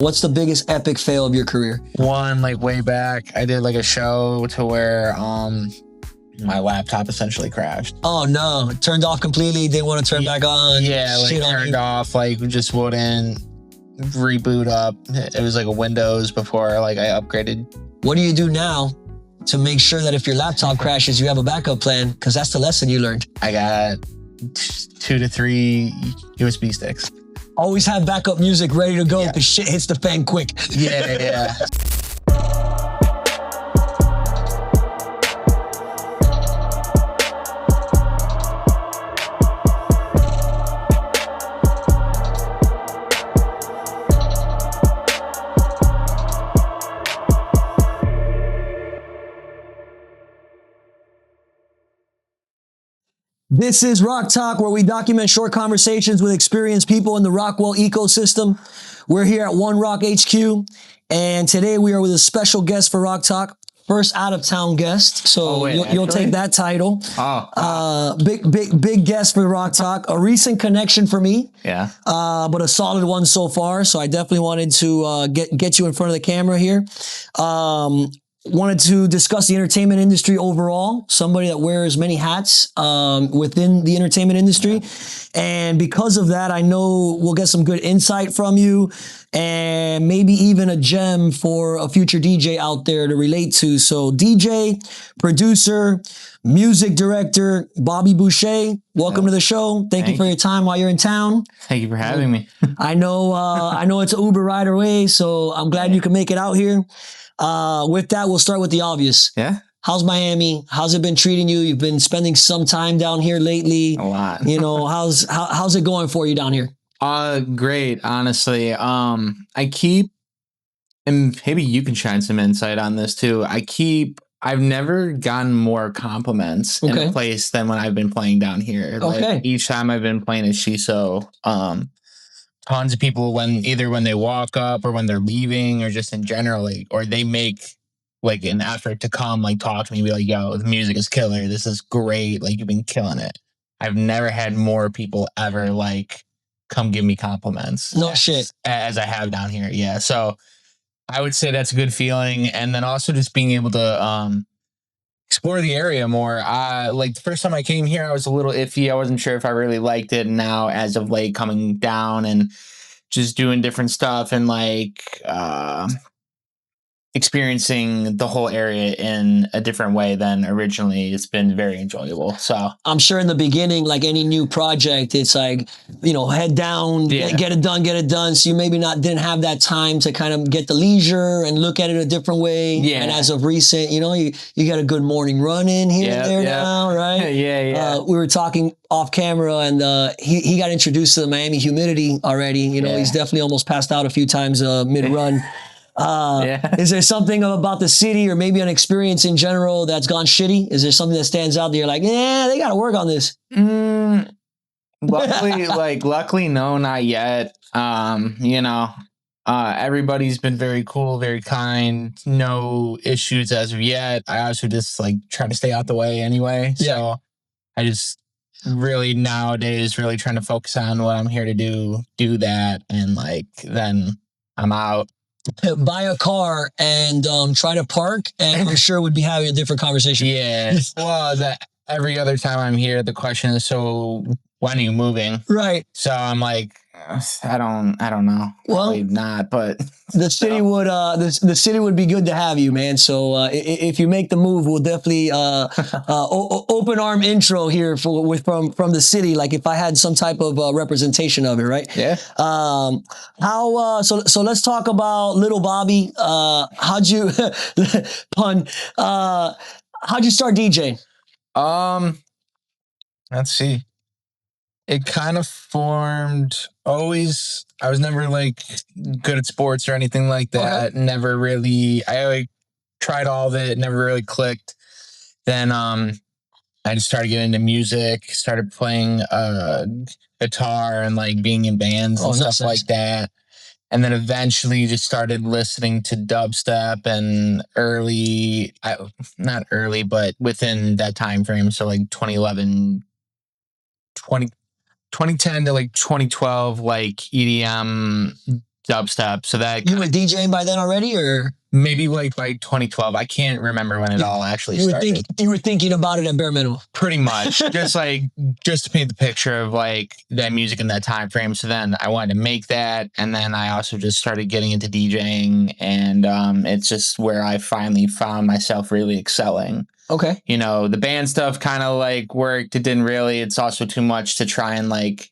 What's the biggest epic fail of your career? One, like way back, I did like a show to where my laptop essentially crashed. Oh no, it turned off completely, didn't want to turn back on. Yeah, like turned off, like just wouldn't reboot up. It was like a Windows before like I upgraded. What do you do now to make sure that if your laptop crashes, you have a backup plan? Because that's the lesson you learned. I got 2 to 3 USB sticks. Always have backup music ready to go because shit hits the fan quick. Yeah. This is Rock Talk, where we document short conversations with experienced people in the Rockwell ecosystem. We're here at One Rock HQ, and today we are with a special guest for Rock Talk. First out-of-town guest, so you'll take that title. Big guest for Rock Talk. A recent connection for me, but a solid one so far. So I definitely wanted to get you in front of the camera here. Wanted to discuss the entertainment industry overall, somebody that wears many hats within the entertainment industry. And because of that, I know we'll get some good insight from you and maybe even a gem for a future DJ out there to relate to. So DJ, producer, music director, Bobby Booshay, welcome to the show. Thank you for your time while you're in town. Thank you for having me. I know it's an Uber ride away, so I'm glad you can make it out here. With that, we'll start with the obvious. Yeah. How's Miami? How's it been treating you? You've been spending some time down here lately. A lot. You know, how's it going for you down here? Great, honestly. And maybe you can shine some insight on this too. I've never gotten more compliments in a place than when I've been playing down here. Like each time I've been playing at Shiso, tons of people when they walk up or when they're leaving or just in general, like, or they make like an effort to come like talk to me, be like, yo, the music is killer. This is great. Like, you've been killing it. I've never had more people ever like come give me compliments. No shit. As I have down here. Yeah. So I would say that's a good feeling. And then also just being able to explore the area more. Like the first time I came here, I was a little iffy. I wasn't sure if I really liked it. And now as of late coming down and just doing different stuff and like experiencing the whole area in a different way than originally, it's been very enjoyable. So I'm sure in the beginning, like any new project, it's like, you know, head down, get it done. So you maybe didn't have that time to kind of get the leisure and look at it a different way. Yeah. And as of recent, you know, you got a good morning run in here and there now, right? We were talking off camera and he got introduced to the Miami humidity already. You know, he's definitely almost passed out a few times mid-run. Is there something about the city or maybe an experience in general that's gone shitty? Is there something that stands out that you're like, they got to work on this? Luckily, no, not yet. You know, everybody's been very cool, very kind, no issues as of yet. I also just like try to stay out the way anyway. So I just really nowadays really trying to focus on what I'm here to do that. And like, then I'm out. Buy a car and try to park, and I'm sure we'd be having a different conversation. Yeah. Well, every other time I'm here, the question is, so when are you moving? Right. So I'm like, I don't know. Well, probably not, but the city would the city would be good to have you, man. So if you make the move, we'll definitely open arm intro here from the city. Like if I had some type of representation of it, right? Yeah. So let's talk about Little Bobby. How'd you pun? How'd you start DJing? Let's see. It kind of formed always. I was never like good at sports or anything like that. Never really. I like tried all of it. Never really clicked. Then I just started getting into music. Started playing guitar and like being in bands and stuff like that. And then eventually just started listening to dubstep and not early, but within that time frame. So like 2011, 2010 to like 2012, like EDM, dubstep. So that You were DJing by then already, or maybe like by 2012. I can't remember when it all actually started. You were thinking about it at bare minimum. Pretty much, just to paint the picture of like that music in that time frame. So then I wanted to make that, and then I also just started getting into DJing, and it's just where I finally found myself really excelling. Okay. You know, the band stuff kind of like worked. It didn't really. It's also too much to try and like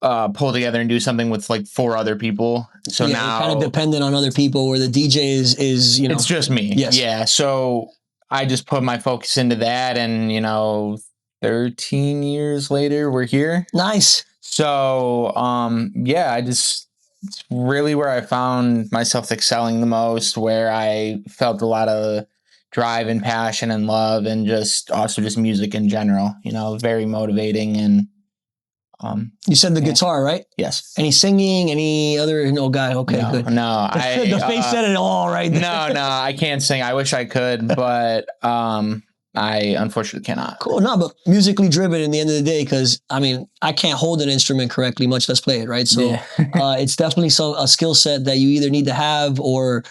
pull together and do something with like 4 other people. So yeah, now you're kind of dependent on other people, where the DJ is you know, it's just me. Yes. Yeah. So I just put my focus into that, and 13 years later, we're here. Nice. So yeah, it's really where I found myself excelling the most, where I felt a lot of drive and passion and love, and just also just music in general. Very motivating. And you said the guitar, right? Yes. Any singing? Any other? No, guy. Okay, no, good. No, the face said it all right there. No, I can't sing. I wish I could, but I unfortunately cannot. Cool. No, but musically driven in the end of the day, because I mean, I can't hold an instrument correctly, much less play it, right? So Yeah. it's definitely a skill set that you either need to have or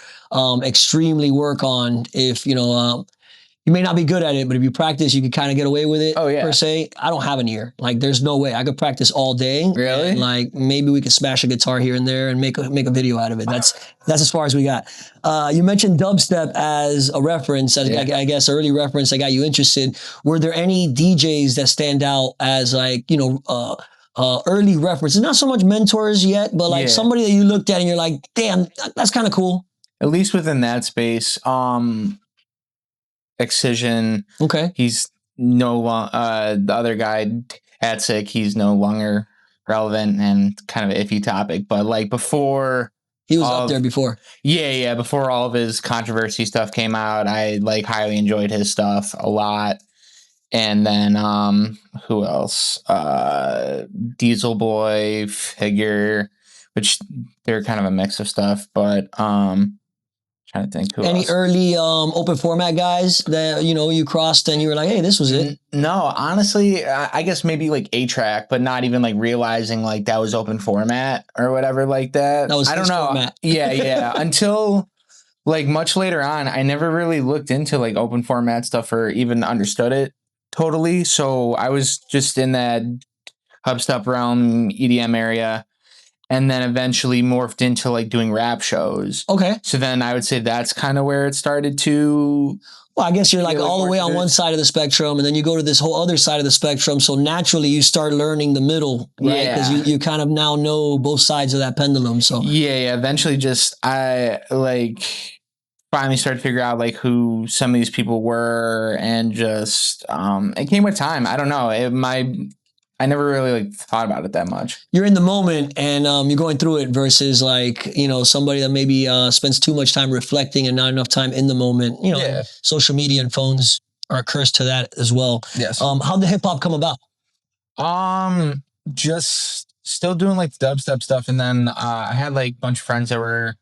extremely work on. If you may not be good at it, but if you practice, you can kind of get away with it. Oh, yeah. Per se. I don't have an ear. Like, there's no way I could practice all day. Really? And, like, maybe we could smash a guitar here and there and make a video out of it. That's as far as we got. You mentioned dubstep as a reference, I guess early reference that got you interested. Were there any DJs that stand out as like, early references? Not so much mentors yet, but like somebody that you looked at and you're like, damn, that's kind of cool. At least within that space. Excision. Okay. He's no longer, the other guy, Hatsick, he's no longer relevant and kind of an iffy topic. But like before, he was up there before. Yeah. Before all of his controversy stuff came out, I like highly enjoyed his stuff a lot. And then who else? Diesel Boy, Figure, which they're kind of a mix of stuff, but trying to think who any else. Early open format guys that you crossed and you were like, hey, this was it? No, honestly, I guess maybe like A-Track, but not even like realizing like that was open format or whatever like that. That was I don't know. Format. Yeah. Until like much later on, I never really looked into like open format stuff or even understood it totally. So I was just in that hubstep realm, EDM area. And then eventually morphed into like doing rap shows. Okay. So then I would say that's kind of where it started to. Well, I guess you're like all the way on one side of the spectrum, and then you go to this whole other side of the spectrum. So naturally you start learning the middle, right? Because you kind of now know both sides of that pendulum. So yeah. Eventually I like finally started to figure out like who some of these people were, and just it came with time. I don't know. I never really like thought about it that much. You're in the moment and you're going through it versus like, somebody that maybe spends too much time reflecting and not enough time in the moment. Social media and phones are a curse to that as well. Yes. How'd the hip hop come about? Just still doing like the dubstep stuff. And then I had like a bunch of friends that were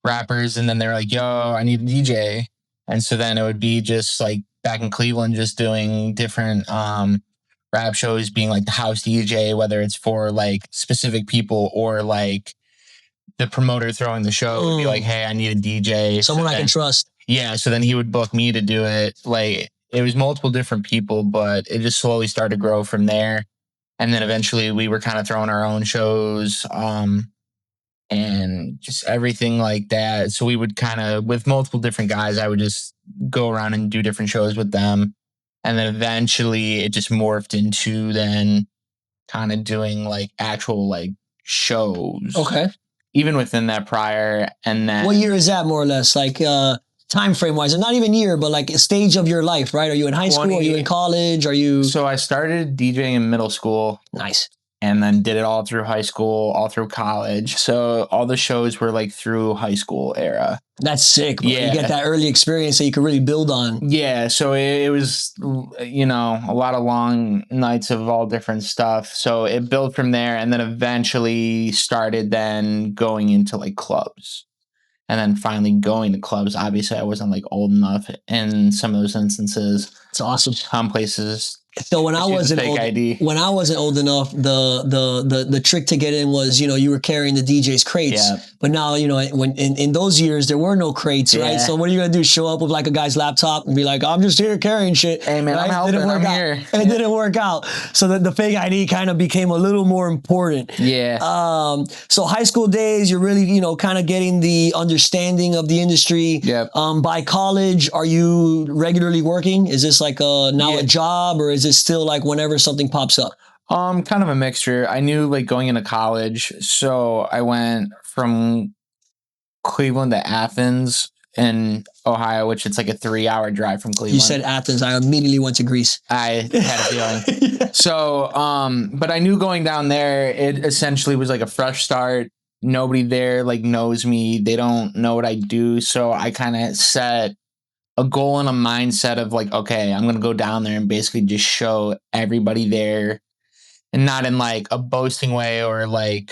rappers, and then they were like, yo, I need a DJ. And so then it would be just like back in Cleveland, just doing different rap shows, being like the house DJ, whether it's for like specific people or like the promoter throwing the show would be like, hey, I need a DJ. Someone I can trust. Yeah. So then he would book me to do it. Like it was multiple different people, but it just slowly started to grow from there. And then eventually we were kind of throwing our own shows and just everything like that. So we would kind of, with multiple different guys, I would just go around and do different shows with them. And then eventually it just morphed into then kind of doing like actual like shows. Okay. Even within that prior. And then what year is that more or less? Like time frame wise, and not even year, but like a stage of your life, right? Are you in high school? Are you in college? Are you? So I started DJing in middle school. Nice. And then did it all through high school, all through college. So all the shows were like through high school era. That's sick. Bro. Yeah. You get that early experience that you can really build on. Yeah. So it was, a lot of long nights of all different stuff. So it built from there, and then eventually started then going into like clubs. And then finally going to clubs. Obviously, I wasn't like old enough in some of those instances. It's awesome. Some places So when I wasn't fake old, ID. when I wasn't old enough, the trick to get in was, you know, you were carrying the DJ's crates. Yeah. But now, you know, when in those years there were no crates, right? Yeah. So what are you gonna do? Show up with like a guy's laptop and be like, I'm just here carrying shit. Hey man, right? I'm helping. Didn't work I'm out. here. It didn't work out. So the fake ID kind of became a little more important. Yeah. So high school days, you're really, you know, kind of getting the understanding of the industry. Yep. By college, are you regularly working? Is this like now a job, or is it still like whenever something pops up? Kind of a mixture. I knew like going into college, so I went from Cleveland to Athens in Ohio, which it's like a 3-hour drive from Cleveland. You said Athens. I immediately went to Greece. I had a feeling. Yeah. So, but I knew going down there, it essentially was like a fresh start. Nobody there like knows me. They don't know what I do. So I kind of set a goal and a mindset of like, okay, I'm going to go down there and basically just show everybody there, and not in like a boasting way or like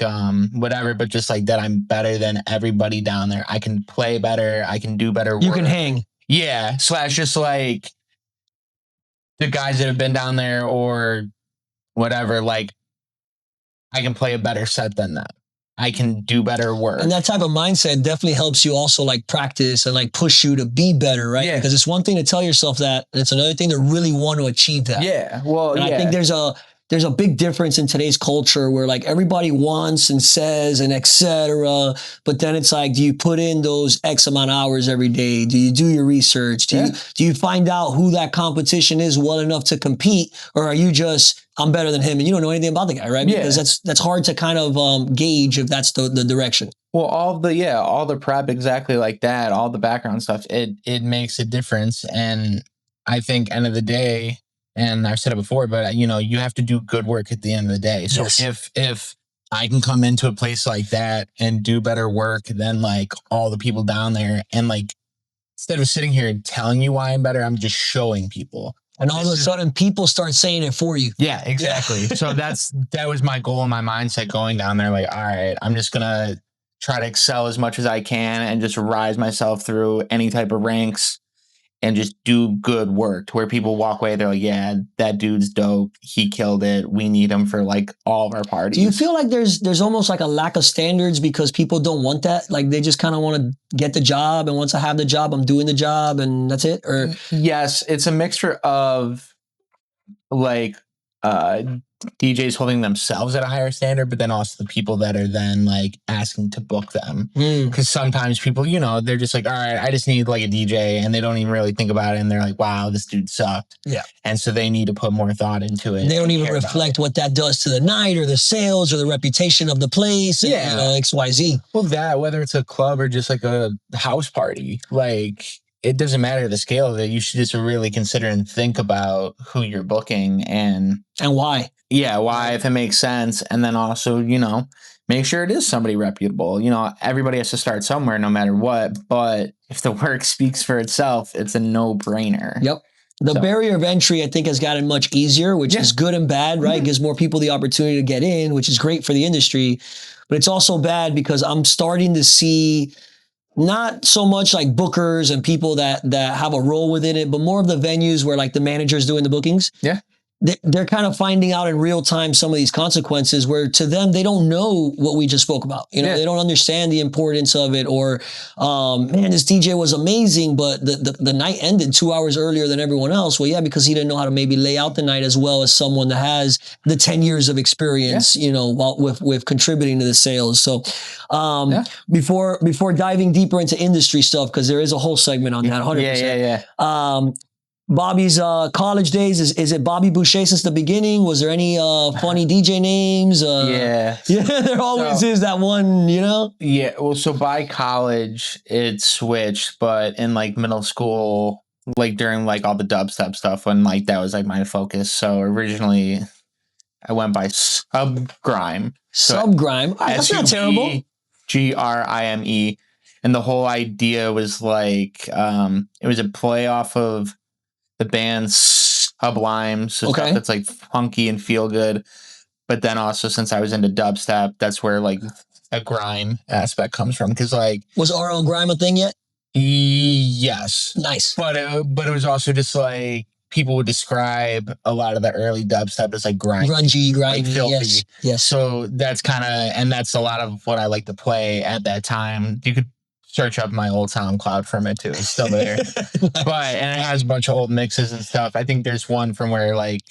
whatever, but just like that I'm better than everybody down there. I can play better. I can do better work. You can hang. Yeah. / just like the guys that have been down there or whatever, like I can play a better set than them. I can do better work. And that type of mindset definitely helps you also like practice and like push you to be better, right? Yeah. Because it's one thing to tell yourself that, and it's another thing to really want to achieve that. Yeah. Well, and I think there's a big difference in today's culture where like everybody wants and says and etc. But then it's like, do you put in those X amount of hours every day? Do you do your research? Do you find out who that competition is well enough to compete? Or are you just, I'm better than him and you don't know anything about the guy, right? Because that's hard to kind of gauge if that's the direction. Well, all the prep, exactly like that, all the background stuff, it makes a difference. And I think end of the day, and I've said it before, but you know, you have to do good work at the end of the day. So if I can come into a place like that and do better work than like all the people down there, and like instead of sitting here and telling you why I'm better, I'm just showing people. And all of a sudden people start saying it for you. Yeah, exactly. So that was my goal and my mindset going down there. Like, all right, I'm just gonna try to excel as much as I can and just rise myself through any type of ranks and just do good work to where people walk away. They're like, yeah, that dude's dope. He killed it. We need him for like all of our parties. Do you feel like there's almost like a lack of standards because people don't want that? Like they just kind of want to get the job, and once I have the job, I'm doing the job and that's it? Or yes, it's a mixture of like DJs holding themselves at a higher standard, but then also the people that are then like asking to book them. Because sometimes people, you know, they're just like, all right, I just need like a DJ, and they don't even really think about it, and they're like, wow, this dude sucked. Yeah. And so they need to put more thought into it. They don't even reflect what that does to the night or the sales or the reputation of the place. And, you know, XYZ. Well, that, whether it's a club or just like a house party, like it doesn't matter the scale of it. You should just really consider and think about who you're booking and why. Yeah, why, if it makes sense. And then also, you know, make sure it is somebody reputable. You know, everybody has to start somewhere no matter what. But if the work speaks for itself, it's a no-brainer. Yep. The barrier of entry, I think, has gotten much easier, which is good and bad, right? It gives more people the opportunity to get in, which is great for the industry. But it's also bad because I'm starting to see not so much like bookers and people that have a role within it, but more of the venues where like the manager's doing the bookings. Yeah. They're kind of finding out in real time some of these consequences where to them, they don't know what we just spoke about. You know, they don't understand the importance of it, or, man, this DJ was amazing, but the night ended 2 hours earlier than everyone else. Well, yeah, because he didn't know how to maybe lay out the night as well as someone that has the 10 years of experience, you know, while with contributing to the sales. So, before diving deeper into industry stuff, because there is a whole segment on that, 100%. Bobby's college days, is it Bobby Booshay since the beginning? Was there any funny DJ names? Yeah, there always is that one, you know? Yeah, well, so by college, it switched, but in like middle school, like during like all the dubstep stuff, when like that was like my focus. So originally, I went by Subgrime. Subgrime? That's not terrible. Grime. And the whole idea was like, it was a play off of the band Sublime, so stuff that's like funky and feel good. But then also, since I was into dubstep, that's where like a grime aspect comes from. Because like, was RL Grime a thing yet? Yes. Nice. But it was also just like, people would describe a lot of the early dubstep as like grungy, like filthy. Yes. So that's kind of, and that's a lot of what I like to play at that time. You could search up my old SoundCloud from it too. It's still there. And it has a bunch of old mixes and stuff. I think there's one from where like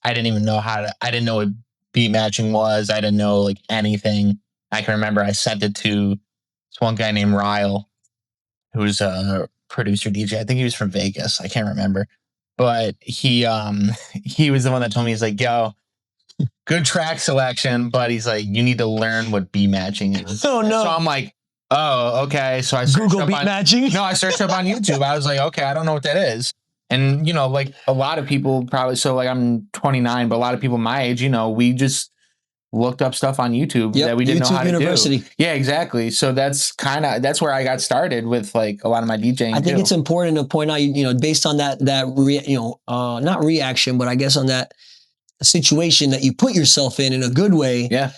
I didn't know what beat matching was. I didn't know like anything. I can remember I sent it to this one guy named Ryle, who's a producer DJ. I think he was from Vegas. I can't remember. But he was the one that told me, he's like, yo, good track selection, but he's like, you need to learn what beat matching is. Oh no. So I'm like, oh, okay. So I Google beat matching. No, I searched up on YouTube. I was like, okay, I don't know what that is. And you know, like a lot of people probably, so like I'm 29, but a lot of people my age, you know, we just looked up stuff on YouTube that we didn't know how to do. Yeah, exactly. So that's where I got started with like a lot of my DJing. I think it's important to point out, you know, based on that not reaction, but I guess on that situation that you put yourself in a good way. Yeah.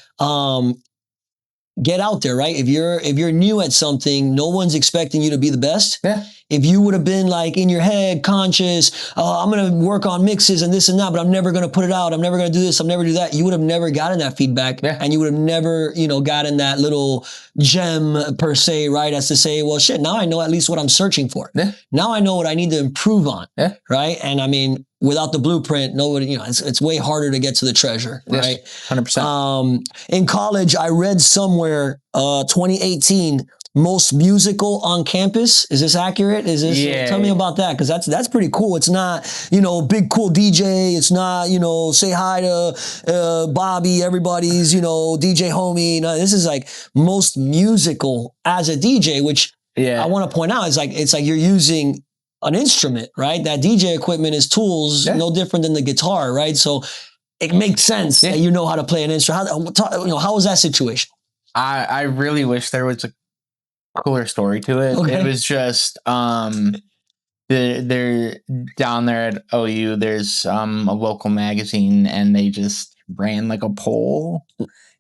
Get out there, right? If you're new at something, no one's expecting you to be the best. Yeah. If you would have been like in your head conscious, I'm going to work on mixes and this and that, but I'm never going to put it out. I'm never going to do this. I'm never do that. You would have never gotten that feedback. Yeah. And you would have never, you know, gotten that little gem per se, right? As to say, well, shit, now I know at least what I'm searching for. Yeah. Now I know what I need to improve on. Yeah. Right. And I mean, without the blueprint, nobody, you know, it's way harder to get to the treasure, right? 100%. In college, I read somewhere, 2018, most musical on campus. Is this accurate? Is this? Yeah. Tell me about that, because that's pretty cool. It's not, you know, big cool DJ. It's not, you know, say hi to Bobby. Everybody's, you know, DJ homie. No, this is like most musical as a DJ, which I want to point out is like it's like you're using an instrument, right? That DJ equipment is tools, no different than the guitar, right? So it makes sense that you know how to play an instrument. How was that situation? I really wish there was a cooler story to it. Okay. It was just they're down there at OU. There's a local magazine, and they just ran like a poll.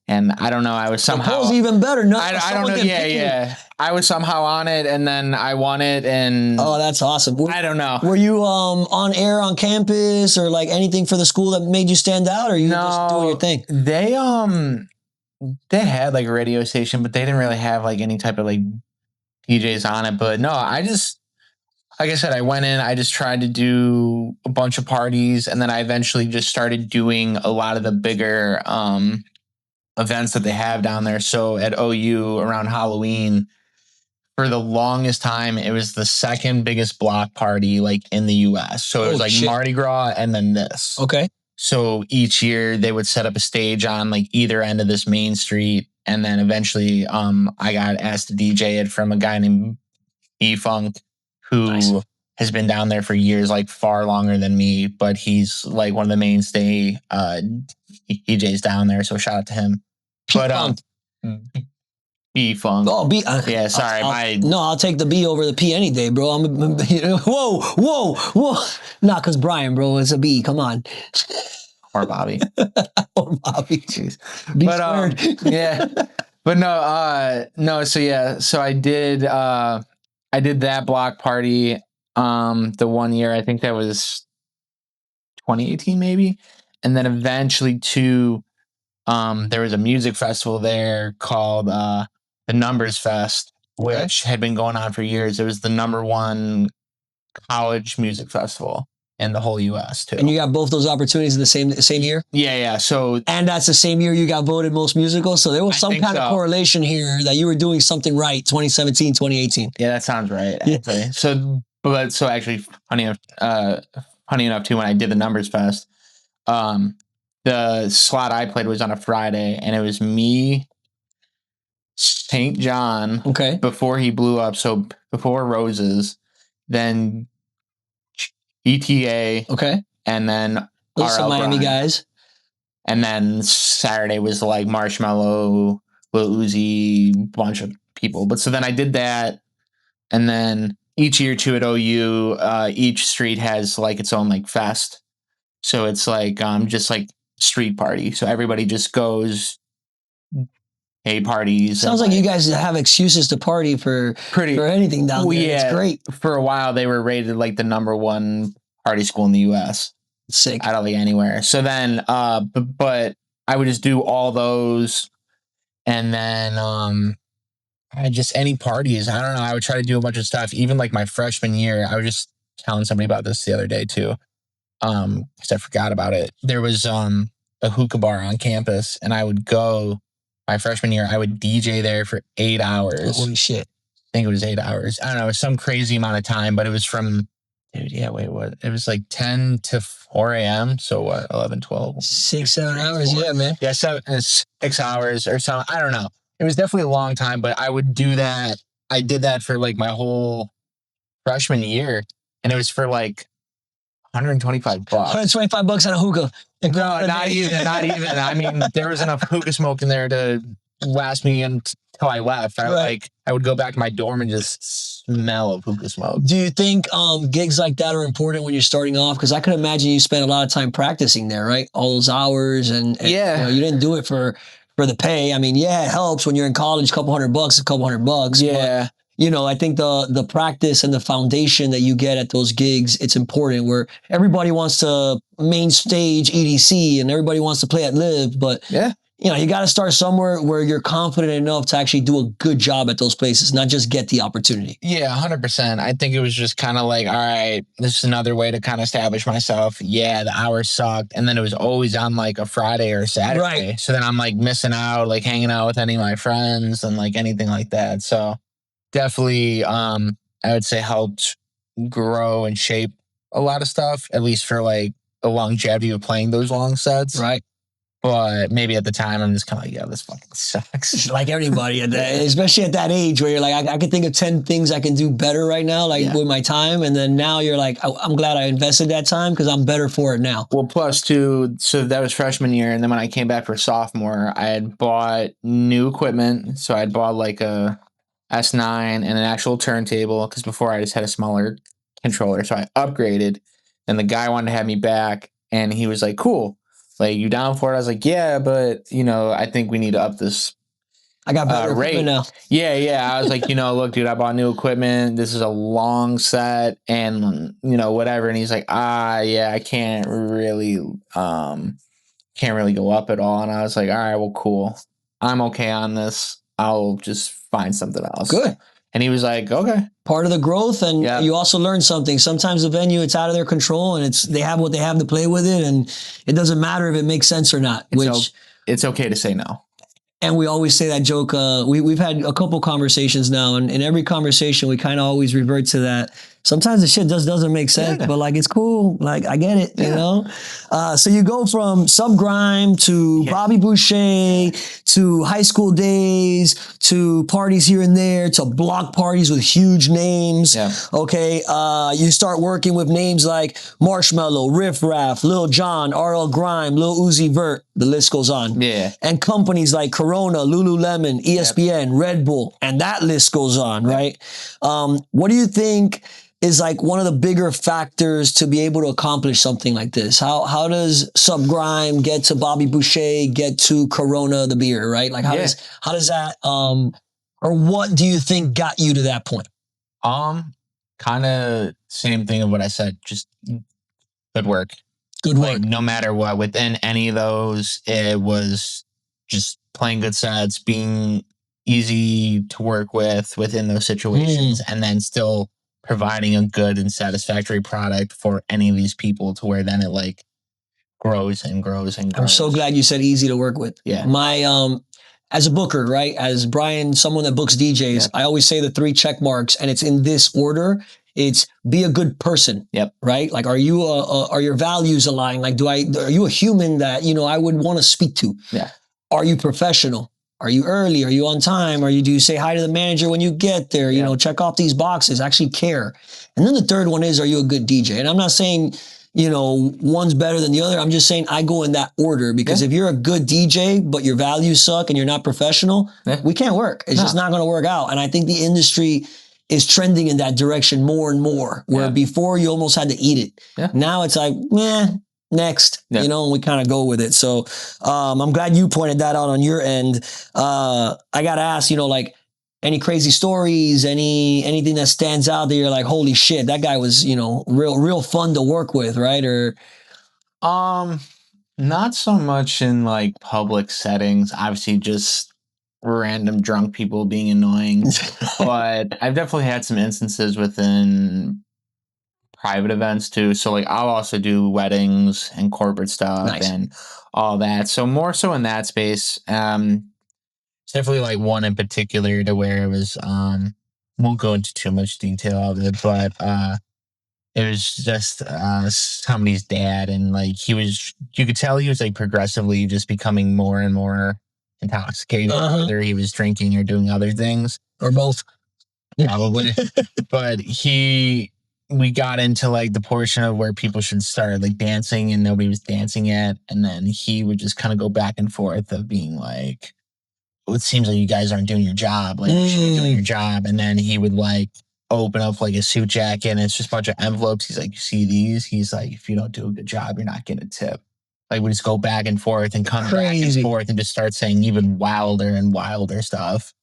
And I don't know, I was somehow... The poll's even better. No, I don't know, yeah. I was somehow on it, and then I won it, and... Oh, that's awesome. I don't know. Were you on air on campus, or like anything for the school that made you stand out, or you just doing your thing? They had like a radio station, but they didn't really have like any type of like DJs on it. But no, I just... Like I said, I went in, I just tried to do a bunch of parties, and then I eventually just started doing a lot of the bigger... events that they have down there. So at OU around Halloween, for the longest time, it was the second biggest block party like in the US. So it was like Mardi Gras and then this. Okay. So each year they would set up a stage on like either end of this main street. And then eventually I got asked to DJ it from a guy named B-Funk, who has been down there for years, like far longer than me, but he's like one of the mainstay DJs down there. So shout out to him. But B-Funk. Oh, yeah, sorry. I'll take the B over the P any day, bro. Whoa. Not because Brian, bro, it's a B. Come on. Or Bobby. Or Bobby. Jeez. B but yeah. But no. So yeah. So I did that block party. The one year, I think that was 2018, maybe, and then eventually there was a music festival there called the Numbers Fest, which had been going on for years. It was the #1 college music festival in the whole US too. And you got both those opportunities in the same year? Yeah. So and that's the same year you got voted most musical. So there was some kind of correlation here that you were doing something right, 2017, 2018. Yeah, that sounds right. Actually. Yeah. So actually funny enough too, when I did the Numbers Fest, the slot I played was on a Friday, and it was me, St. John, before he blew up, so before Roses, then ETA, and then some Miami guys. And then Saturday was like Marshmello, Lil Uzi, bunch of people. But so then I did that, and then each year too at OU, each street has like its own like fest. So it's like just like street party. So everybody just goes parties. Sounds like you guys have excuses to party for anything down there. Yeah, it's great. For a while they were rated like the #1 party school in the U.S. Sick. I don't think anywhere. So then, but I would just do all those, and then I just any parties. I don't know. I would try to do a bunch of stuff. Even like my freshman year, I was just telling somebody about this the other day too. Because I forgot about it. There was a hookah bar on campus, and I would go my freshman year. I would DJ there for 8 hours. Holy shit! I think it was 8 hours. I don't know, it was some crazy amount of time, but it was from, dude, yeah, wait, what? It was like 10 to 4 a.m. So what, 11, 12? 6, 7 hours, yeah, man. Yeah, 6 hours or something. I don't know. It was definitely a long time, but I would do that. I did that for like my whole freshman year, and it was for like $125. $125 on a hookah. No, not even. I mean, there was enough hookah smoke in there to last me until I left. I would go back to my dorm and just smell of hookah smoke. Do you think gigs like that are important when you're starting off? Because I could imagine you spent a lot of time practicing there, right? All those hours, and yeah, you know, you didn't do it for the pay. I mean, yeah, it helps when you're in college. $200, $200. Yeah. But, you know, I think the practice and the foundation that you get at those gigs, it's important. Where everybody wants to main stage EDC and everybody wants to play at Live, but yeah, you know, you got to start somewhere where you're confident enough to actually do a good job at those places, not just get the opportunity. Yeah, 100%. I think it was just kind of like, all right, this is another way to kind of establish myself. Yeah, the hours sucked. And then it was always on like a Friday or a Saturday. Right. So then I'm like missing out, like hanging out with any of my friends and like anything like that. So definitely, I would say helped grow and shape a lot of stuff, at least for like the longevity of playing those long sets. Right. But maybe at the time, I'm just kind of like, yeah, this fucking sucks. Like everybody, at that, especially at that age where you're like, I can think of 10 things I can do better right now, like with my time. And then now you're like, I'm glad I invested that time because I'm better for it now. Well, plus two, so that was freshman year. And then when I came back for sophomore, I had bought new equipment. So I'd bought like a S9 and an actual turntable because before I just had a smaller controller. So I upgraded, and the guy wanted to have me back, and he was like, cool. Like, you down for it? I was like, yeah, but, you know, I think we need to up this I got better equipment now. Yeah. I was like, you know, look, dude, I bought new equipment. This is a long set and, you know, whatever. And he's like, yeah, I can't really go up at all. And I was like, all right, well, cool. I'm okay on this. I'll just find something else. Good. And he was like, okay. Part of the growth, and you also learn something. Sometimes the venue, it's out of their control, and they have what they have to play with it, and it doesn't matter if it makes sense or not. It's okay to say no. And we always say that joke. We've had a couple conversations now, and in every conversation, we kind of always revert to that. Sometimes the shit just doesn't make sense, but like, it's cool. Like, I get it, you know? So you go from Subgrime to Bobby Booshay to high school days to parties here and there to block parties with huge names. Yeah. Okay. You start working with names like Marshmello, Riff Raff, Lil Jon, RL Grime, Lil Uzi Vert. The list goes on. Yeah. And companies like Corona, Lululemon, ESPN, Red Bull, and that list goes on, right? What do you think is like one of the bigger factors to be able to accomplish something like this? How does Subgrime get to Bobby Booshay, get to Corona the beer, right? Like how does that or what do you think got you to that point? Kind of same thing of what I said, just good work. Good work. Like, no matter what, within any of those, it was just playing good sets, being easy to work with within those situations, and then still providing a good and satisfactory product for any of these people to where then it like grows and grows and grows. I'm so glad you said easy to work with. Yeah. My, as a booker, right? As Brian, someone that books DJs, I always say the 3 check marks, and it's in this order. It's be a good person. Yep. Right? Like, are your values aligned? Like, are you a human that, you know, I would want to speak to? Yeah. Are you professional? Are you early? Are you on time? Do you say hi to the manager when you get there? You know, check off these boxes, actually care. And then the third one is, are you a good DJ? And I'm not saying, you know, one's better than the other. I'm just saying I go in that order because if you're a good DJ, but your values suck and you're not professional, we can't work. It's just not going to work out. And I think the industry is trending in that direction more and more, where before you almost had to eat it. Yeah. Now it's like, next, you know, and we kind of go with it. So I'm glad you pointed that out on your end. I got to ask, you know, like, any crazy stories, anything that stands out that you're like, holy shit, that guy was, real fun to work with, right? Or not so much in like public settings. Obviously, just random drunk people being annoying. But I've definitely had some instances within private events too. So like I'll also do weddings and corporate stuff and all that. So more so in that space. It's definitely like one in particular to where it was won't go into too much detail of it, but it was just somebody's dad, and like you could tell he was like progressively just becoming more and more intoxicated, whether he was drinking or doing other things. Or both. Probably. But we got into like the portion of where people should start like dancing and nobody was dancing yet. And then he would just kind of go back and forth of being like, it seems like you guys aren't doing your job. Like, you should be doing your job. And then he would like open up like a suit jacket and it's just a bunch of envelopes. He's like, you see these? He's like, if you don't do a good job, you're not getting a tip. Like, we just go back and forth and come back and forth and just start saying even wilder and wilder stuff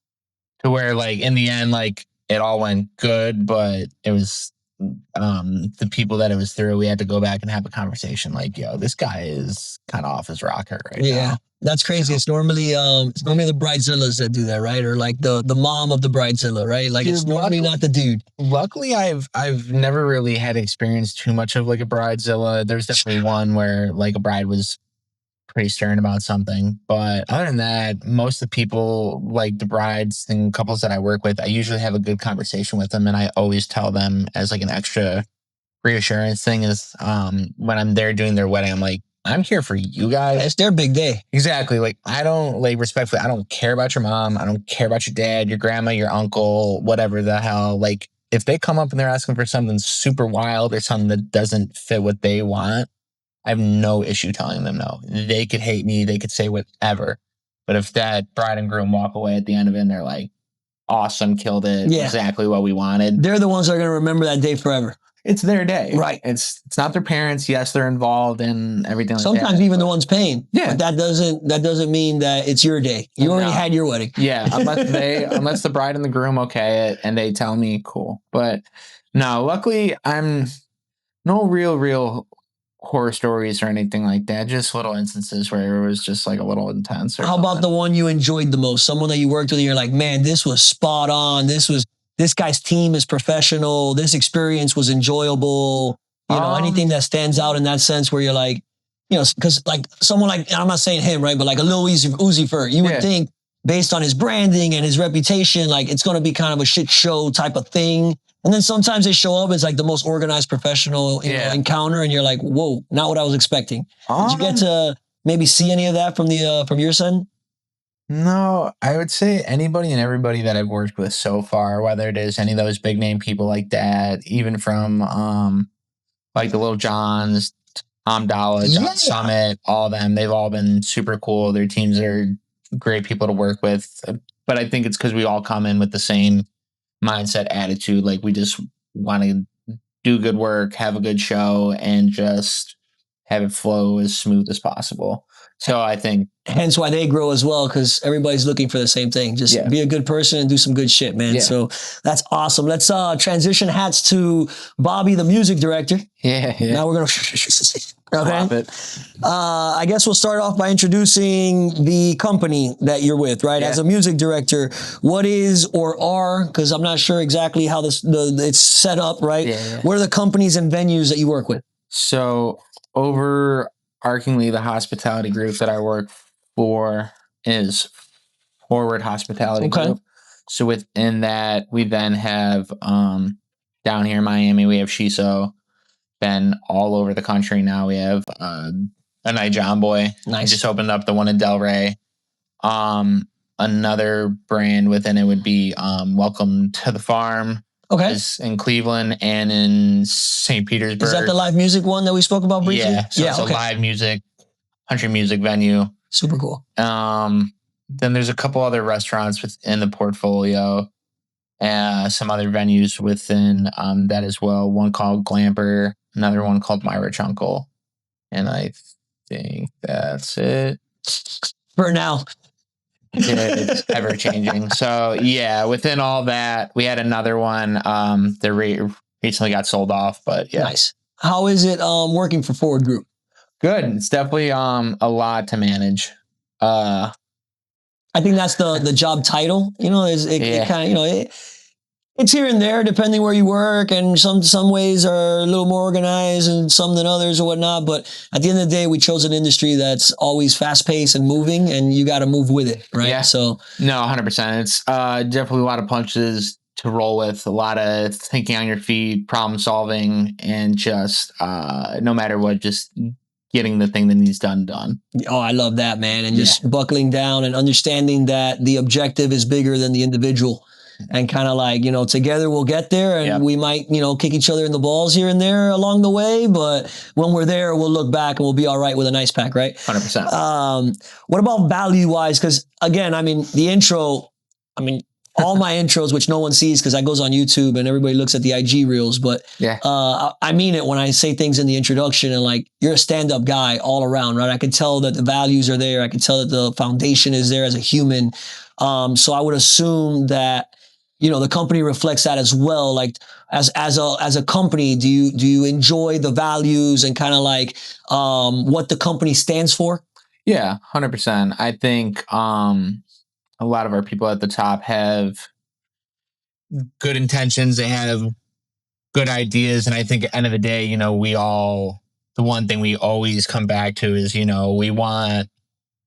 to where like in the end, like it all went good, but it was the people that it was through, we had to go back and have a conversation like, yo, this guy is kind of off his rocker right now. That's crazy. It's normally the bridezillas that do that, right? Or like the mom of the bridezilla, right? Like it's normally not the dude. Luckily, I've never really had experienced too much of like a bridezilla. There's definitely one where like a bride was pretty stern about something, but other than that, most of the people, like the brides and couples that I work with, I usually have a good conversation with them, and I always tell them as like an extra reassurance thing is when I'm there doing their wedding, I'm like, I'm here for you guys. It's their big day. Exactly. Like, I don't, like, respectfully, I don't care about your mom. I don't care about your dad, your grandma, your uncle, whatever the hell. Like, if they come up and they're asking for something super wild or something that doesn't fit what they want, I have no issue telling them no. They could hate me. They could say whatever. But if that bride and groom walk away at the end of it and they're like, awesome, killed it, exactly what we wanted. They're the ones that are going to remember that day forever. It's their day. Right. It's not their parents. Yes, they're involved in everything like Sometimes that. even the ones paying. Yeah. But that doesn't mean that it's your day. You already had your wedding. Yeah. Unless the bride and the groom okay it and they tell me, cool. But no, luckily I'm no real horror stories or anything like that. Just little instances where it was just like a little intense. How about the one you enjoyed the most? Someone that you worked with and you're like, man, this was spot on. This guy's team is professional. This experience was enjoyable. You know, anything that stands out in that sense where you're like, you know, because like someone like, I'm not saying him, right? But like a Lil Uzi Vert, you would think based on his branding and his reputation, like it's going to be kind of a shit show type of thing. And then sometimes they show up as like the most organized professional you know, encounter. And you're like, whoa, not what I was expecting. Did you get to maybe see any of that from your son? No, I would say anybody and everybody that I've worked with so far, whether it is any of those big name people like that, even from like the Lil Johns, Amdala, John Summit, all of them, they've all been super cool. Their teams are great people to work with. But I think it's because we all come in with the same mindset, attitude. Like we just want to do good work, have a good show, and just have it flow as smooth as possible. So I think hence why they grow as well, because everybody's looking for the same thing. Just be a good person and do some good shit, man. So that's awesome. Let's transition hats to Bobby, the music director. Now we're gonna I guess we'll start off by introducing the company that you're with, right? As a music director, what is or are, because I'm not sure exactly how it's set up, right? What are the companies and venues that you work with? So overarchingly, the hospitality group that I work for is Forward Hospitality Group. So within that, we then have down here in Miami, we have Shiso. Been all over the country now. We have a Night John Boy. We just opened up the one in Delray. Another brand within it would be Welcome to the Farm. Is in Cleveland and in St. Petersburg. Is that the live music one that we spoke about briefly? Yeah. So it's a live music, country music venue. Super cool. Then there's a couple other restaurants within the portfolio. Some other venues within that as well. One called Glamper, another one called My Rich Uncle. And I think that's it. For now. It's ever changing. So yeah, within all that, we had another one that recently got sold off, but yeah. Nice. How is it working for Forward Group? Good. It's definitely a lot to manage. I think that's the job title. You know, it kind of, you know, it's here and there depending where you work, and some ways are a little more organized and some than others or whatnot. But at the end of the day, we chose an industry that's always fast paced and moving, and you got to move with it, right? Yeah. So no, 100%. It's definitely a lot of punches to roll with, a lot of thinking on your feet, problem solving, and just no matter what, just getting the thing that needs done. oh, I love that, man, and just buckling down and understanding that the objective is bigger than the individual. And kind of like, you know, together we'll get there, and we might, you know, kick each other in the balls here and there along the way. But when we're there, we'll look back and we'll be all right with a nice pack, right? 100%. What about value wise? Because again, I mean, the intro, I mean, all my intros, which no one sees because that goes on YouTube and everybody looks at the IG reels. But I mean it when I say things in the introduction, and like, you're a stand-up guy all around, right? I can tell that the values are there. I can tell that the foundation is there as a human. So I would assume that, you know, the company reflects that as well. Like as a company, do you enjoy the values and kind of like what the company stands for? Yeah, 100%. I think a lot of our people at the top have good intentions. They have good ideas. And I think at the end of the day, you know, the one thing we always come back to is, you know, we want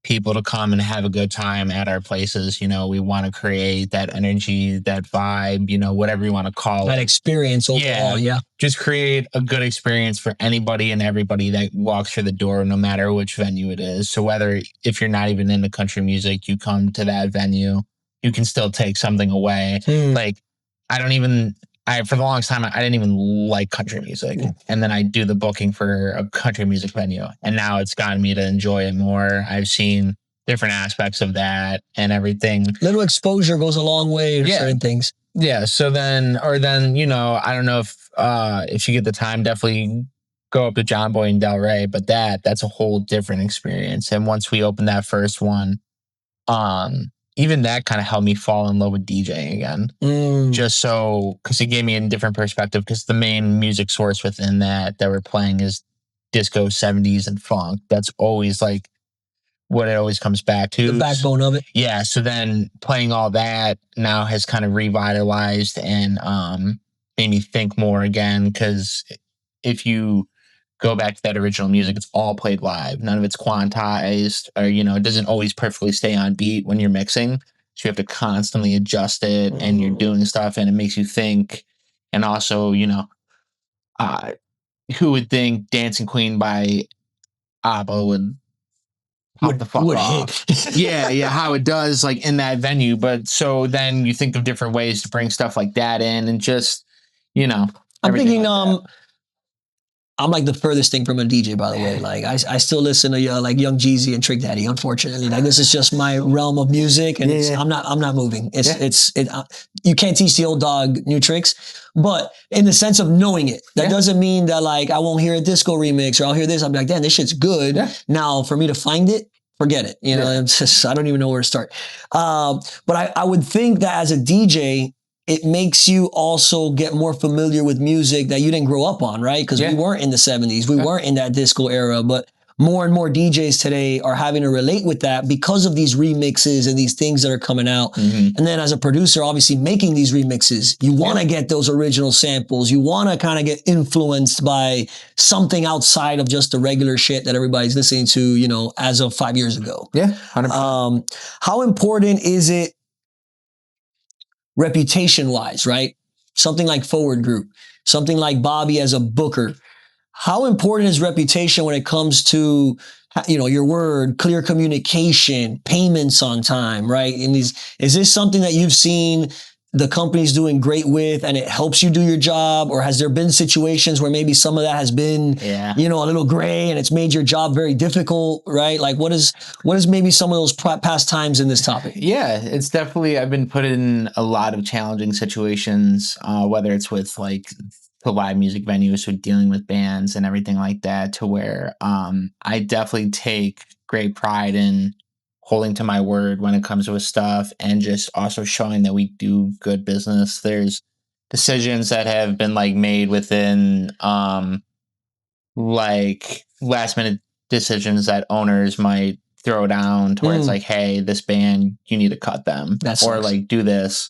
people to come and have a good time at our places. You know, we want to create that energy, that vibe, you know, whatever you want to call That it. experience overall, yeah. Just create a good experience for anybody and everybody that walks through the door, no matter which venue it is. So whether, if you're not even into country music, you come to that venue, you can still take something away. Like, for the longest time, I didn't even like country music. And then I do the booking for a country music venue. And now it's gotten me to enjoy it more. I've seen different aspects of that and everything. Little exposure goes a long way to certain things. Yeah. So then, you know, I don't know if you get the time, definitely go up to John Boy and Del Rey, but that's a whole different experience. And once we opened that first one, even that kind of helped me fall in love with DJing again. Just so, because it gave me a different perspective, because the main music source within that we're playing is disco, 70s, and funk. That's always like what it always comes back to. The backbone of it. Yeah. So then playing all that now has kind of revitalized and made me think more again, because if you go back to that original music, it's all played live. None of it's quantized, or, you know, it doesn't always perfectly stay on beat when you're mixing. So you have to constantly adjust it, and you're doing stuff, and it makes you think. And also, you know, who would think Dancing Queen by ABBA would pop the fuck off? yeah, how it does, like, in that venue. But so then you think of different ways to bring stuff like that in, and just, you know, I'm thinking, like I'm like the furthest thing from a DJ, by the way. Like I still listen to like Young Jeezy and Trick Daddy. Unfortunately, like this is just my realm of music, and I'm not moving. You can't teach the old dog new tricks, but in the sense of knowing it, that doesn't mean that like I won't hear a disco remix or I'll hear this. I'm like, damn, this shit's good. Now for me to find it, forget it. You know, it's just, I don't even know where to start. But I would think that as a DJ, it makes you also get more familiar with music that you didn't grow up on, right? Because we weren't in the 70s. We weren't in that disco era, but more and more DJs today are having to relate with that because of these remixes and these things that are coming out. And then as a producer, obviously making these remixes, you want to get those original samples. You want to kind of get influenced by something outside of just the regular shit that everybody's listening to, you know, as of 5 years ago. 100%. How important is it reputation wise, right? Something like Forward Group, something like Bobby as a booker. How important is reputation when it comes to, you know, your word, clear communication, payments on time, right? And is this something that you've seen the company's doing great with, and it helps you do your job? Or has there been situations where maybe some of that has been, you know, a little gray and it's made your job very difficult, right? Like what is maybe some of those past times in this topic? Yeah, it's definitely, I've been put in a lot of challenging situations, whether it's with like the live music venues, with dealing with bands and everything like that, to where I definitely take great pride in holding to my word when it comes to his stuff, and just also showing that we do good business. There's decisions that have been like made within like last minute decisions that owners might throw down towards like, hey, this band, you need to cut them, or like do this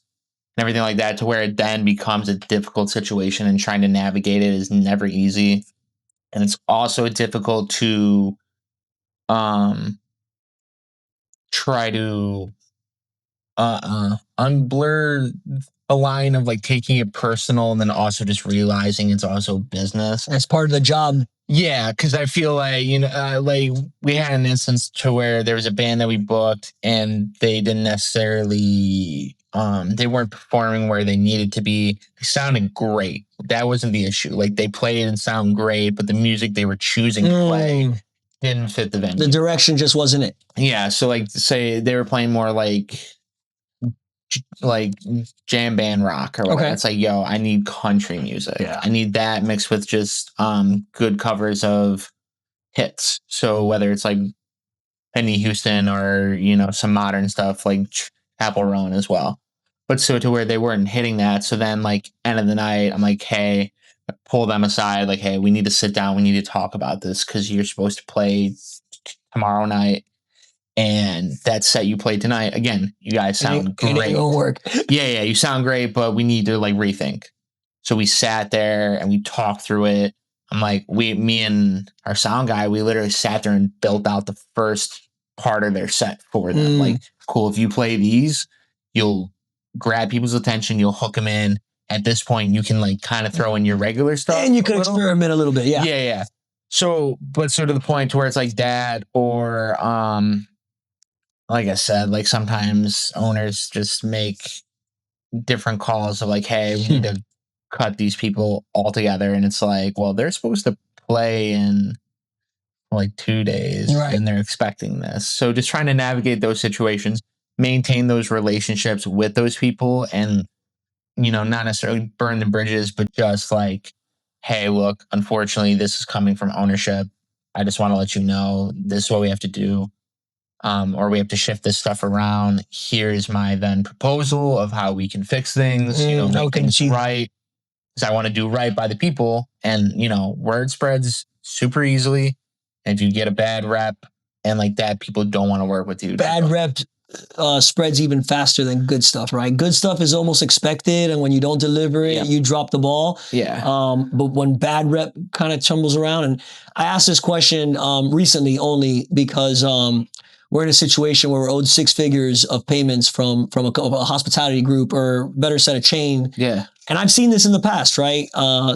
and everything like that, to where it then becomes a difficult situation, and trying to navigate it is never easy. And it's also difficult to try to unblur a line of like taking it personal, and then also just realizing it's also business. That's part of the job. Yeah, because I feel like, like we had an instance to where there was a band that we booked, and they didn't necessarily, they weren't performing where they needed to be. They sounded great. That wasn't the issue. Like, they played and sound great, but the music they were choosing to play didn't fit the venue. The direction just wasn't it. Yeah, so like, say they were playing more like jam band rock or whatever. Okay. It's like, yo, I need country music. Yeah. I need that mixed with just good covers of hits. So whether it's like Penny Houston or, some modern stuff like Apple Roan as well. But so to where they weren't hitting that. So then like end of the night, I'm like, hey, I pull them aside, like, hey, we need to sit down. We need to talk about this, because you're supposed to play tomorrow night. And that set you played tonight, again, you guys sound great. It won't work. Yeah, you sound great, but we need to like rethink. So we sat there and we talked through it. I'm like, me and our sound guy, we literally sat there and built out the first part of their set for them. Like, cool, if you play these, you'll grab people's attention, you'll hook them in. At this point, you can like kind of throw in your regular stuff. And you can experiment a little bit, yeah. Yeah. So to the point to where it's like that, or like I said, like sometimes owners just make different calls of like, hey, we need to cut these people altogether. And it's like, well, they're supposed to play in like 2 days, right, and they're expecting this. So just trying to navigate those situations, maintain those relationships with those people, and, not necessarily burn the bridges, but just like, hey, look, unfortunately, this is coming from ownership. I just want to let you know this is what we have to do. Or we have to shift this stuff around. Here's my then proposal of how we can fix things, make things right. Because I want to do right by the people. And, word spreads super easily. And if you get a bad rep and like that, people don't want to work with you. Bad rep spreads even faster than good stuff, right? Good stuff is almost expected. And when you don't deliver it, you drop the ball. Yeah. But when bad rep kind of tumbles around, and I asked this question recently only because we're in a situation where we're owed 6 figures of payments from a hospitality group, or better said, a chain. Yeah. And I've seen this in the past, right?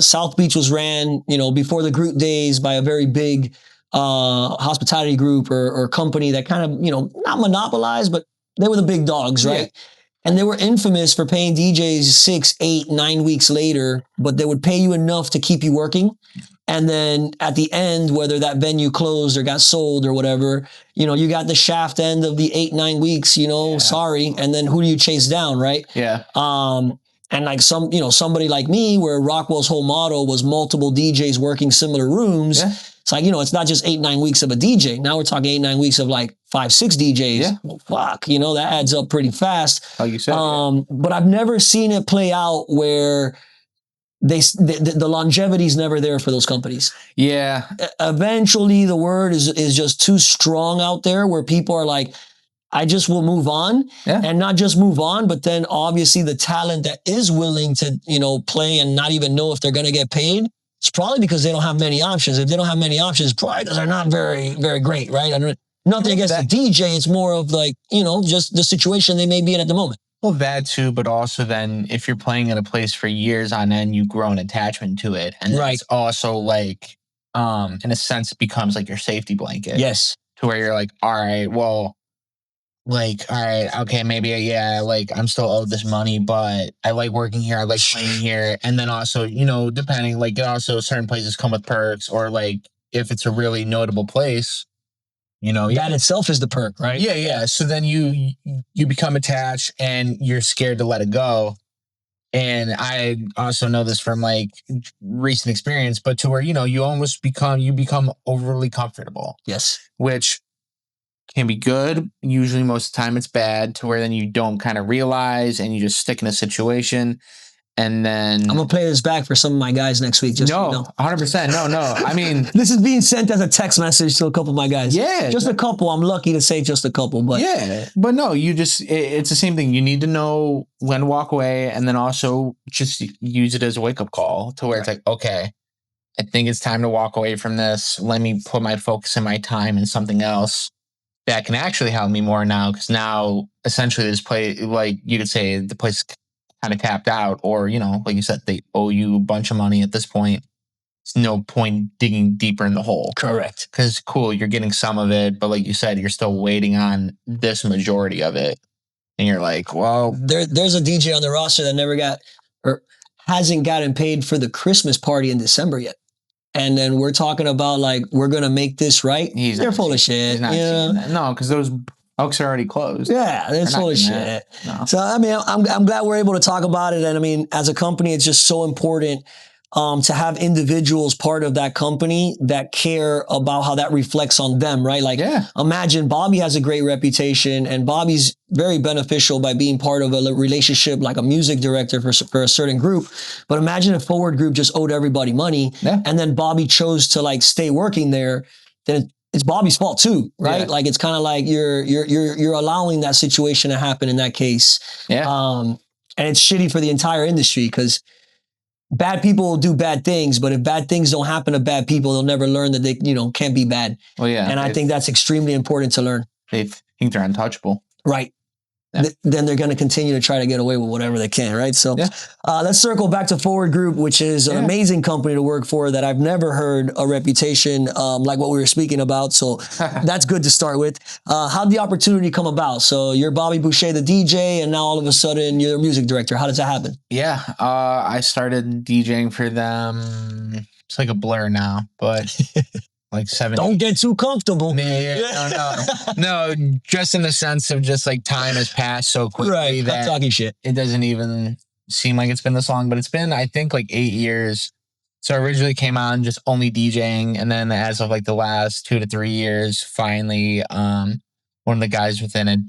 South Beach was ran, before the group days by a very big hospitality group or company that kind of, not monopolized, but they were the big dogs, right? Yeah. And they were infamous for paying DJs 6, 8, 9 weeks later, but they would pay you enough to keep you working. And then at the end, whether that venue closed or got sold or whatever, you got the shaft end of the 8, 9 weeks, sorry. And then who do you chase down, right? Yeah. And like somebody like me, where Rockwell's whole motto was multiple DJs working similar rooms. Yeah. It's like, it's not just 8, 9 weeks of a DJ. Now we're talking 8, 9 weeks of like 5, 6 DJs. Yeah. Well, fuck, that adds up pretty fast. Like you said. But I've never seen it play out where the longevity's never there for those companies. Yeah. Eventually the word is just too strong out there, where people are like, I just will move on. Yeah. And not just move on, but then obviously the talent that is willing to, play and not even know if they're going to get paid, it's probably because they don't have many options. If they don't have many options, probably because they're not very, very great, right? Nothing against the DJ. It's more of like, just the situation they may be in at the moment. Well, that too, but also then if you're playing at a place for years on end, you grow an attachment to it. And it's also like, in a sense, it becomes like your safety blanket. Yes. To where you're like, all right, well, like, all right, okay, maybe, yeah, like I'm still owed this money, but I like working here. I like playing here. And then also, depending, like also certain places come with perks, or like if it's a really notable place, that itself is the perk, right? Yeah. So then you become attached and you're scared to let it go. And I also know this from like recent experience, but to where, you become overly comfortable. Yes. Which can be good. Usually most of the time it's bad, to where then you don't kind of realize and you just stick in a situation. And then I'm gonna play this back for some of my guys next week. Just so you know. 100%. No. I mean, this is being sent as a text message to a couple of my guys. Yeah. Just a couple. I'm lucky to say just a couple, but yeah, but no, it's the same thing. You need to know when to walk away, and then also just use it as a wake up call, to where it's like, okay, I think it's time to walk away from this. Let me put my focus and my time in something else that can actually help me more now. Because now, essentially, this place, like you could say, the place kind of tapped out, or like you said, they owe you a bunch of money at this point. It's no point digging deeper in the hole. correct. Because cool, you're getting some of it, but like you said, you're still waiting on this majority of it, and you're like, well, There's a DJ on the roster that never got or hasn't gotten paid for the Christmas party in December yet. And then we're talking about like we're gonna make this right. They're full of shit. He's not seeing that. No, because those books are already closed. Yeah, it's full of shit. No. So I mean, I'm glad we're able to talk about it. And I mean, as a company, it's just so important to have individuals part of that company that care about how that reflects on them, right? Like, imagine Bobby has a great reputation, and Bobby's very beneficial by being part of a relationship like a music director for a certain group. But imagine if Forward Group just owed everybody money, and then Bobby chose to like stay working there, then it's Bobby's fault too, right? Like it's kind of like you're allowing that situation to happen in that case. And it's shitty for the entire industry, because bad people will do bad things, but if bad things don't happen to bad people, they'll never learn that they, can't be bad. Well, yeah. And I think that's extremely important to learn. They think they're untouchable. Right. Then they're going to continue to try to get away with whatever they can, right? So let's circle back to Forward Group, which is an amazing company to work for that I've never heard a reputation like what we were speaking about. So that's good to start with. How'd the opportunity come about? So you're Bobby Booshay, the DJ, and now all of a sudden you're a music director. How does that happen? Yeah, I started DJing for them. It's like a blur now, but... like 7. Don't get too comfortable. No, just in the sense of just like time has passed so quickly that I'm talking shit. It doesn't even seem like it's been this long, but it's been, I think, like 8 years. So I originally came on just only DJing, and then as of like the last 2 to 3 years, finally, one of the guys within it,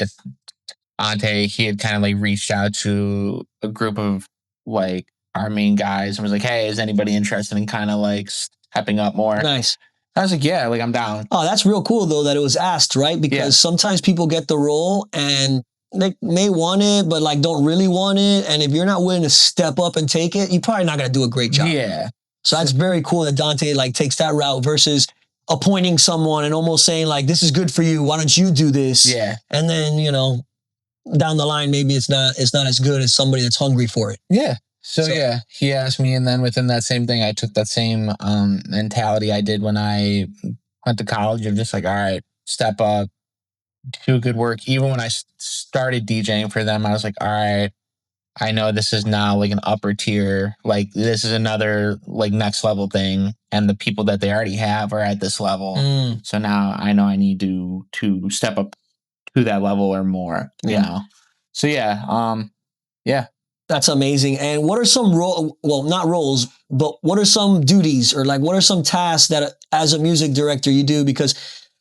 Ante, he had kind of like reached out to a group of like our main guys and was like, hey, is anybody interested in kind of like stepping up more? Nice. I was like, yeah, like I'm down. Oh, that's real cool though that it was asked, right? Because sometimes people get the role and they may want it, but like don't really want it. And if you're not willing to step up and take it, you're probably not going to do a great job. Yeah. So that's very cool that Dante like takes that route versus appointing someone and almost saying like, this is good for you. Why don't you do this? Yeah. And then, down the line, maybe it's not as good as somebody that's hungry for it. Yeah. So yeah, he asked me, and then within that same thing, I took that same mentality I did when I went to college of just like, all right, step up, do good work. Even when I started DJing for them, I was like, all right, I know this is now like an upper tier, like this is another like next level thing, and the people that they already have are at this level. So now I know I need to step up to that level or more, you know? So yeah. That's amazing. And what are some not roles, but what are some duties or like what are some tasks that as a music director you do? Because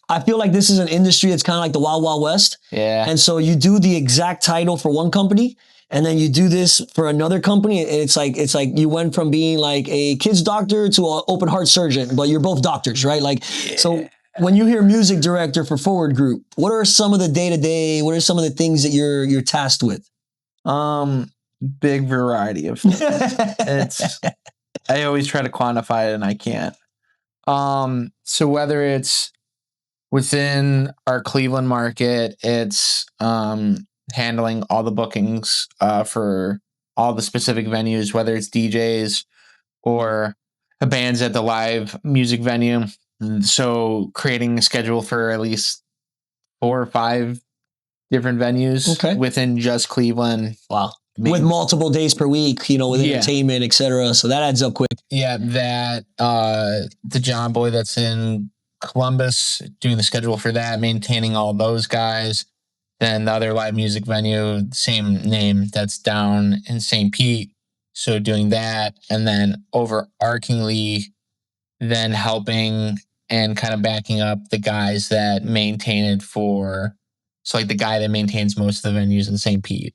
I feel like this is an industry that's kind of like the Wild Wild West. Yeah. And so you do the exact title for one company, and then you do this for another company. And it's like you went from being like a kid's doctor to an open heart surgeon, but you're both doctors, right? Like, so when you hear music director for Forward Group, what are some of the day-to-day, what are some of the things that you're tasked with? Big variety of things. I always try to quantify it and I can't. So whether it's within our Cleveland market, it's handling all the bookings for all the specific venues, whether it's DJs or bands at the live music venue. So creating a schedule for at least 4 or 5 different venues within just Cleveland. Wow. With multiple days per week, with entertainment, etc. So that adds up quick. Yeah, that the John Boy that's in Columbus, doing the schedule for that, maintaining all those guys. Then the other live music venue, same name, that's down in St. Pete. So doing that, and then overarchingly, then helping and kind of backing up the guys that maintain it for, so like the guy that maintains most of the venues in St. Pete,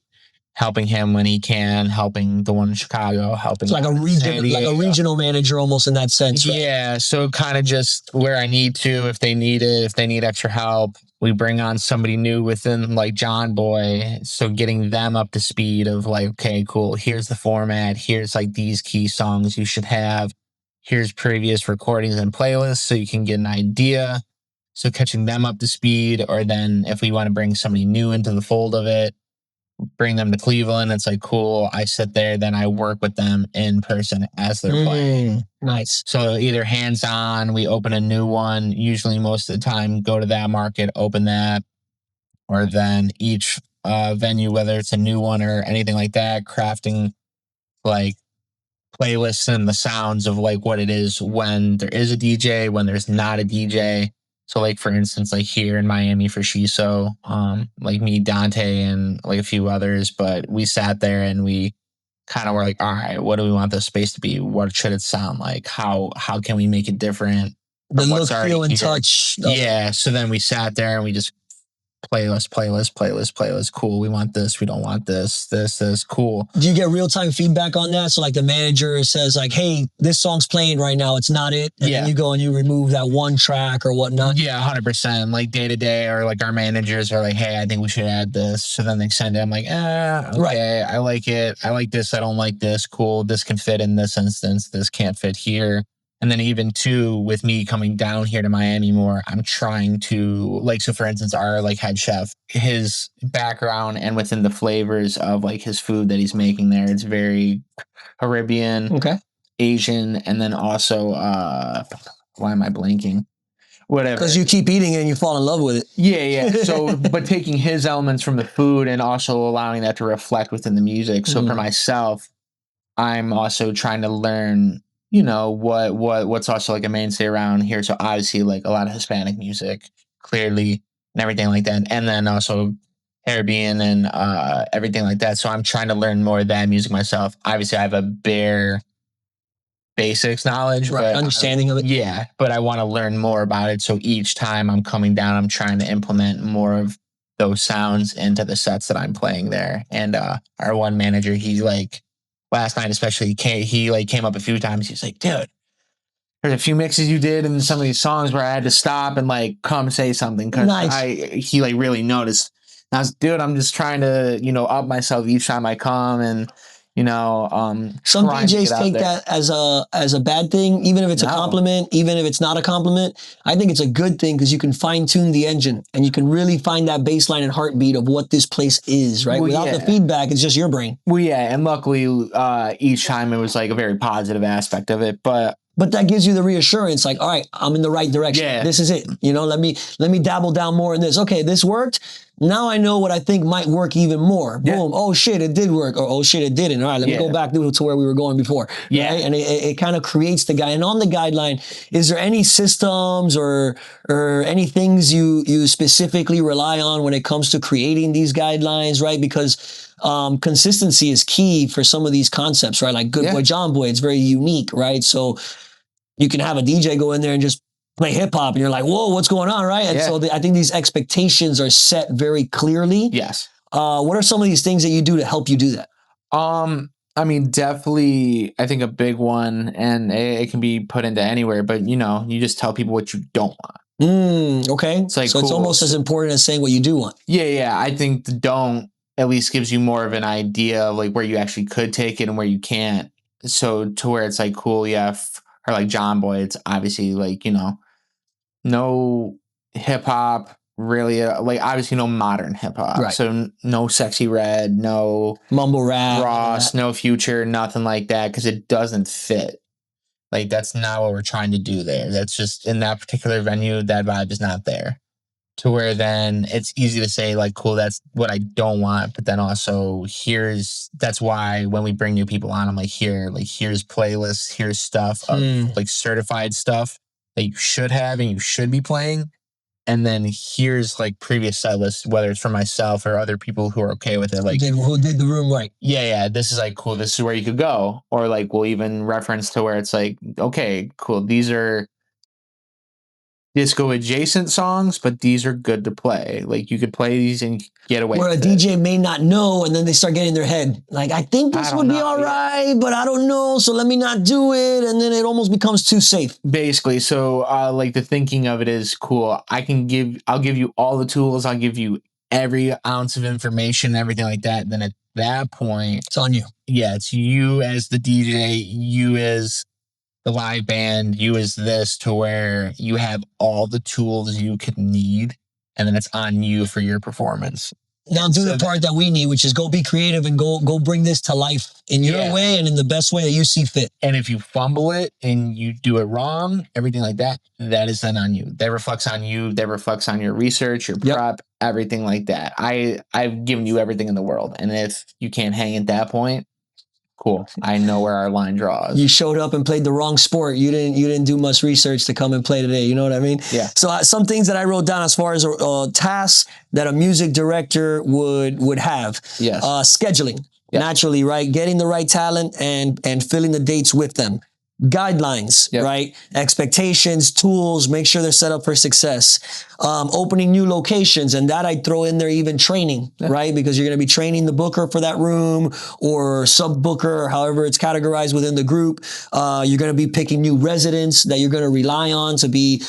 helping him when he can, helping the one in Chicago, helping It's like a regional manager almost in that sense. Right? Yeah, so kind of just where I need to, if they need it, if they need extra help, we bring on somebody new within like John Boy. So getting them up to speed of like, okay, cool, here's the format, here's like these key songs you should have, here's previous recordings and playlists so you can get an idea. So catching them up to speed, or then if we want to bring somebody new into the fold of it, bring them to Cleveland. It's like, cool, I sit there, then I work with them in person as they're playing. Nice. So either hands-on, we open a new one, usually most of the time go to that market, open that, or then each venue, whether it's a new one or anything like that, crafting like playlists and the sounds of like what it is when there is a DJ, when there's not a DJ. So like for instance, like here in Miami for Shiso, like me, Dante, and like a few others, but we sat there and we kind of were like, all right, what do we want this space to be? What should it sound like? How can we make it different? The look, feel, and touch. Yeah. So then we sat there and we just playlist. Cool. We want this. We don't want this. This. Cool. Do you get real time feedback on that? So like the manager says like, hey, this song's playing right now. It's not it. And then you go and you remove that one track or whatnot. Yeah, 100%. Like day to day, or like our managers are like, hey, I think we should add this. So then they send it. I'm like, okay, right. I like it. I like this. I don't like this. Cool. This can fit in this instance. This can't fit here. And then even too, with me coming down here to Miami more, I'm trying to like, so for instance, our like head chef, his background and within the flavors of like his food that he's making there, it's very Caribbean, Asian, and then also, why am I blanking? Whatever. Because you keep eating it and you fall in love with it. Yeah. So, but taking his elements from the food and also allowing that to reflect within the music. So for myself, I'm also trying to learn, you know, what's also like a mainstay around here. So obviously like a lot of Hispanic music, clearly, and everything like that. And then also Caribbean and everything like that. So I'm trying to learn more of that music myself. Obviously I have a bare basics knowledge, but understanding of it. Yeah, but I want to learn more about it. So each time I'm coming down, I'm trying to implement more of those sounds into the sets that I'm playing there. And our one manager, he like, last night especially, he came up a few times. He's like, dude, there's a few mixes you did in some of these songs where I had to stop and like come say something because he like really noticed. And I was, dude, I'm just trying to, you know, up myself each time I come, and you know, some DJs take that as a bad thing, even if it's a compliment, even if it's not a compliment. I think it's a good thing because you can fine tune the engine and you can really find that baseline and heartbeat of what this place is, right? Without the feedback, it's just your brain. Well, yeah, and luckily each time it was like a very positive aspect of it, but that gives you the reassurance, like, all right, I'm in the right direction. Yeah. This is it. You know, let me dabble down more in this. Okay, this worked. Now I know what I think might work even more. Boom. Yeah. Oh shit, it did work. Or oh shit, it didn't. All right, let me go back to where we were going before. Yeah. Right? And it kind of creates the guy. And on the guideline, is there any systems or any things you specifically rely on when it comes to creating these guidelines, right? Because consistency is key for some of these concepts, right? Like Good Boy, John Boy, it's very unique, right? So you can have a DJ go in there and just play hip hop and you're like, whoa, what's going on, right? And so I think these expectations are set very clearly. Yes. What are some of these things that you do to help you do that? I mean, definitely, I think a big one, and it can be put into anywhere, but you know, you just tell people what you don't want. Okay. It's like, so it's almost as important as saying what you do want. Yeah. I think the don't at least gives you more of an idea of like where you actually could take it and where you can't. So to where it's like, cool, or like John Boy, it's obviously like, you know, no hip hop really, like obviously no modern hip hop. Right. So no Sexy Red, no mumble rap, Ross, no Future, nothing like that, because it doesn't fit. Like that's not what we're trying to do there. That's just in that particular venue, that vibe is not there. To where then it's easy to say like, cool, that's what I don't want. But then also that's why when we bring new people on, I'm like, here's playlists, here's stuff of like certified stuff that you should have and you should be playing. And then here's like previous set lists, whether it's for myself or other people who are okay with it. Like who did the room right. Yeah. This is like, cool. This is where you could go. Or like, we'll even reference to where it's like, okay, cool. These are disco adjacent songs, but these are good to play. Like you could play these and get away where a with DJ may not know, and then they start getting in their head. Like, I think this would be all right, but I don't know, so let me not do it. And then it almost becomes too safe. Basically, so like the thinking of it is cool. I'll give you all the tools. I'll give you every ounce of information, everything like that. Then at that point, it's on you. Yeah, it's you as the DJ, you as the live band, you as this, to where you have all the tools you could need, and then it's on you for your performance. Now do the part that we need, which is go be creative and go bring this to life in your way and in the best way that you see fit. And if you fumble it and you do it wrong, everything like that, that is then on you. That reflects on you. That reflects on your research, your prep, everything like that. I've given you everything in the world, and if you can't hang at that point, cool. I know where our line draws. You showed up and played the wrong sport. You didn't do much research to come and play today. You know what I mean? Yeah. So some things that I wrote down as far as tasks that a music director would have. Yes. Scheduling, naturally, right? Getting the right talent and filling the dates with them. Guidelines, right? Expectations, tools, make sure they're set up for success. Opening new locations, and that I'd throw in there even training, right? Because you're going to be training the booker for that room or sub booker, or however it's categorized within the group. You're going to be picking new residents that you're going to rely on to be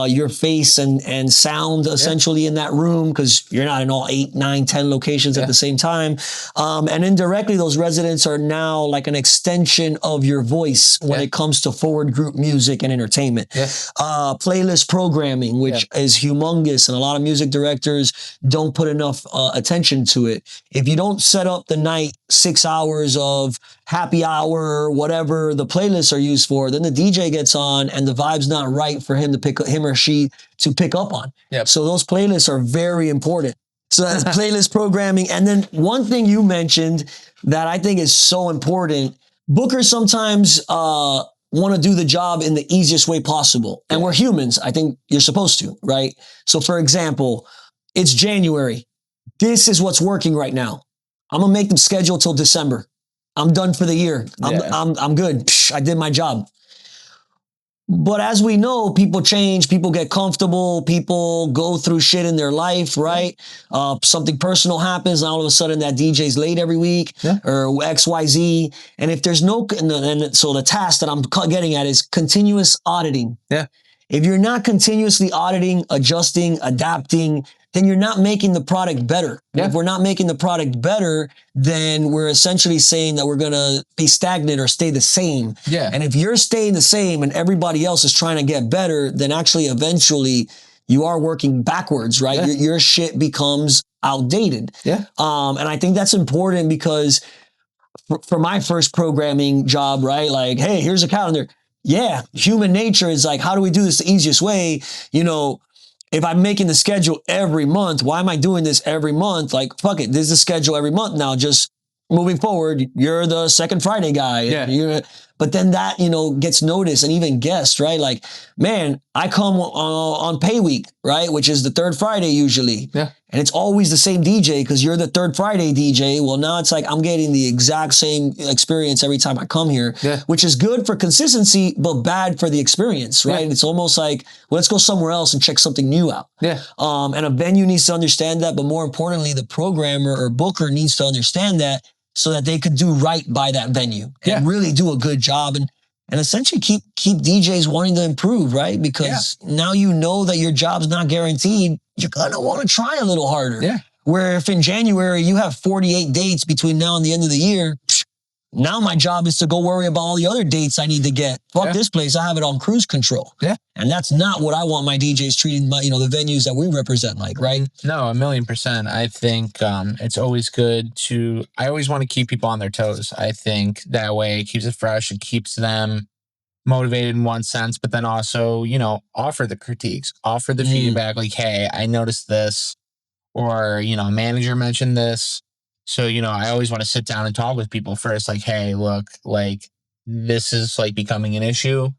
your face and sound essentially in that room, because you're not in all 8, 9, 10 locations at the same time. And indirectly, those residents are now like an extension of your voice when it comes to forward group music and entertainment. Playlist programming, which is humongous, and a lot of music directors don't put enough attention to it. If you don't set up the night 6 hours of happy hour, whatever the playlists are used for, then the DJ gets on and the vibe's not right for him or she to pick up on. So those playlists are very important. So that's playlist programming. And then one thing you mentioned that I think is so important, bookers sometimes want to do the job in the easiest way possible. And we're humans. I think you're supposed to, right? So for example, it's January. This is what's working right now. I'm going to make them schedule till December. I'm done for the year. I'm good. Psh, I did my job. But as we know, people change, people get comfortable, people go through shit in their life, right? Something personal happens, and all of a sudden that DJ's late every week or XYZ. And if there's no, and so the task that I'm getting at is continuous auditing. If you're not continuously auditing, adjusting, adapting, then you're not making the product better. If we're not making the product better, then we're essentially saying that we're going to be stagnant or stay the same. And if you're staying the same and everybody else is trying to get better, then actually eventually you are working backwards, right? Your shit becomes outdated. And I think that's important because for my first programming job, right? Like, hey, here's a calendar. Human nature is like, how do we do this the easiest way? You know, if I'm making the schedule every month, why am I doing this every month? Like, fuck it, this is the schedule every month now. Just moving forward, you're the second Friday guy. But then that, gets noticed and even guessed, right? Like, man, I come on pay week, right? Which is the third Friday usually. And it's always the same DJ because you're the third Friday DJ. Well, now it's like I'm getting the exact same experience every time I come here, which is good for consistency, but bad for the experience, right? It's almost like, well, let's go somewhere else and check something new out. And a venue needs to understand that, but more importantly, the programmer or booker needs to understand that so that they could do right by that venue and really do a good job and essentially keep DJs wanting to improve, right? Because now you know that your job's not guaranteed. You're going to want to try a little harder. Where if in January you have 48 dates between now and the end of the year, now my job is to go worry about all the other dates I need to get. Fuck this place. I have it on cruise control. And that's not what I want my DJs treating my, the venues that we represent like, right? No, 1,000,000%. I think it's always good I always want to keep people on their toes. I think that way it keeps it fresh. It keeps them motivated in one sense, but then also, offer the critiques, offer the feedback like, hey, I noticed this, or, manager mentioned this. So, I always want to sit down and talk with people first. Like, hey, look, like this is like becoming an issue.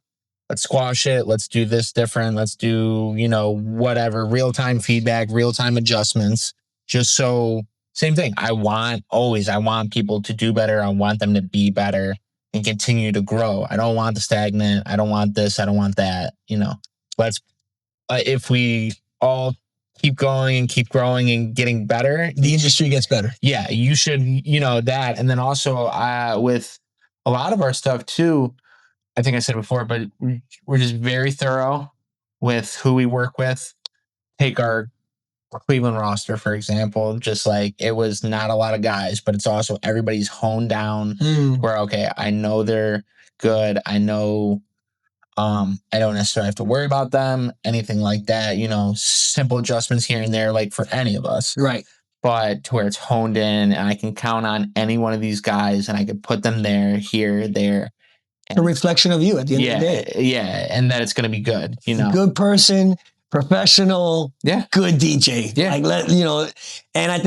Let's squash it. Let's do this different. Let's do, whatever, real-time feedback, real-time adjustments. Just so, same thing. I want people to do better. I want them to be better and continue to grow. I don't want the stagnant. I don't want this. I don't want that. Let's if we all keep going and keep growing and getting better, the industry gets better. Yeah, you should, that. And then also with a lot of our stuff too, I think I said before, but we're just very thorough with who we work with. Take our Cleveland roster, for example, just like it was not a lot of guys, but it's also everybody's honed down where, okay, I know they're good. I know I don't necessarily have to worry about them, anything like that, simple adjustments here and there, like for any of us. Right. But to where it's honed in and I can count on any one of these guys and I can put them there, here, there. A reflection of you at the end of the day. Yeah. And that it's going to be good, Good person, professional, good DJ. Yeah. And I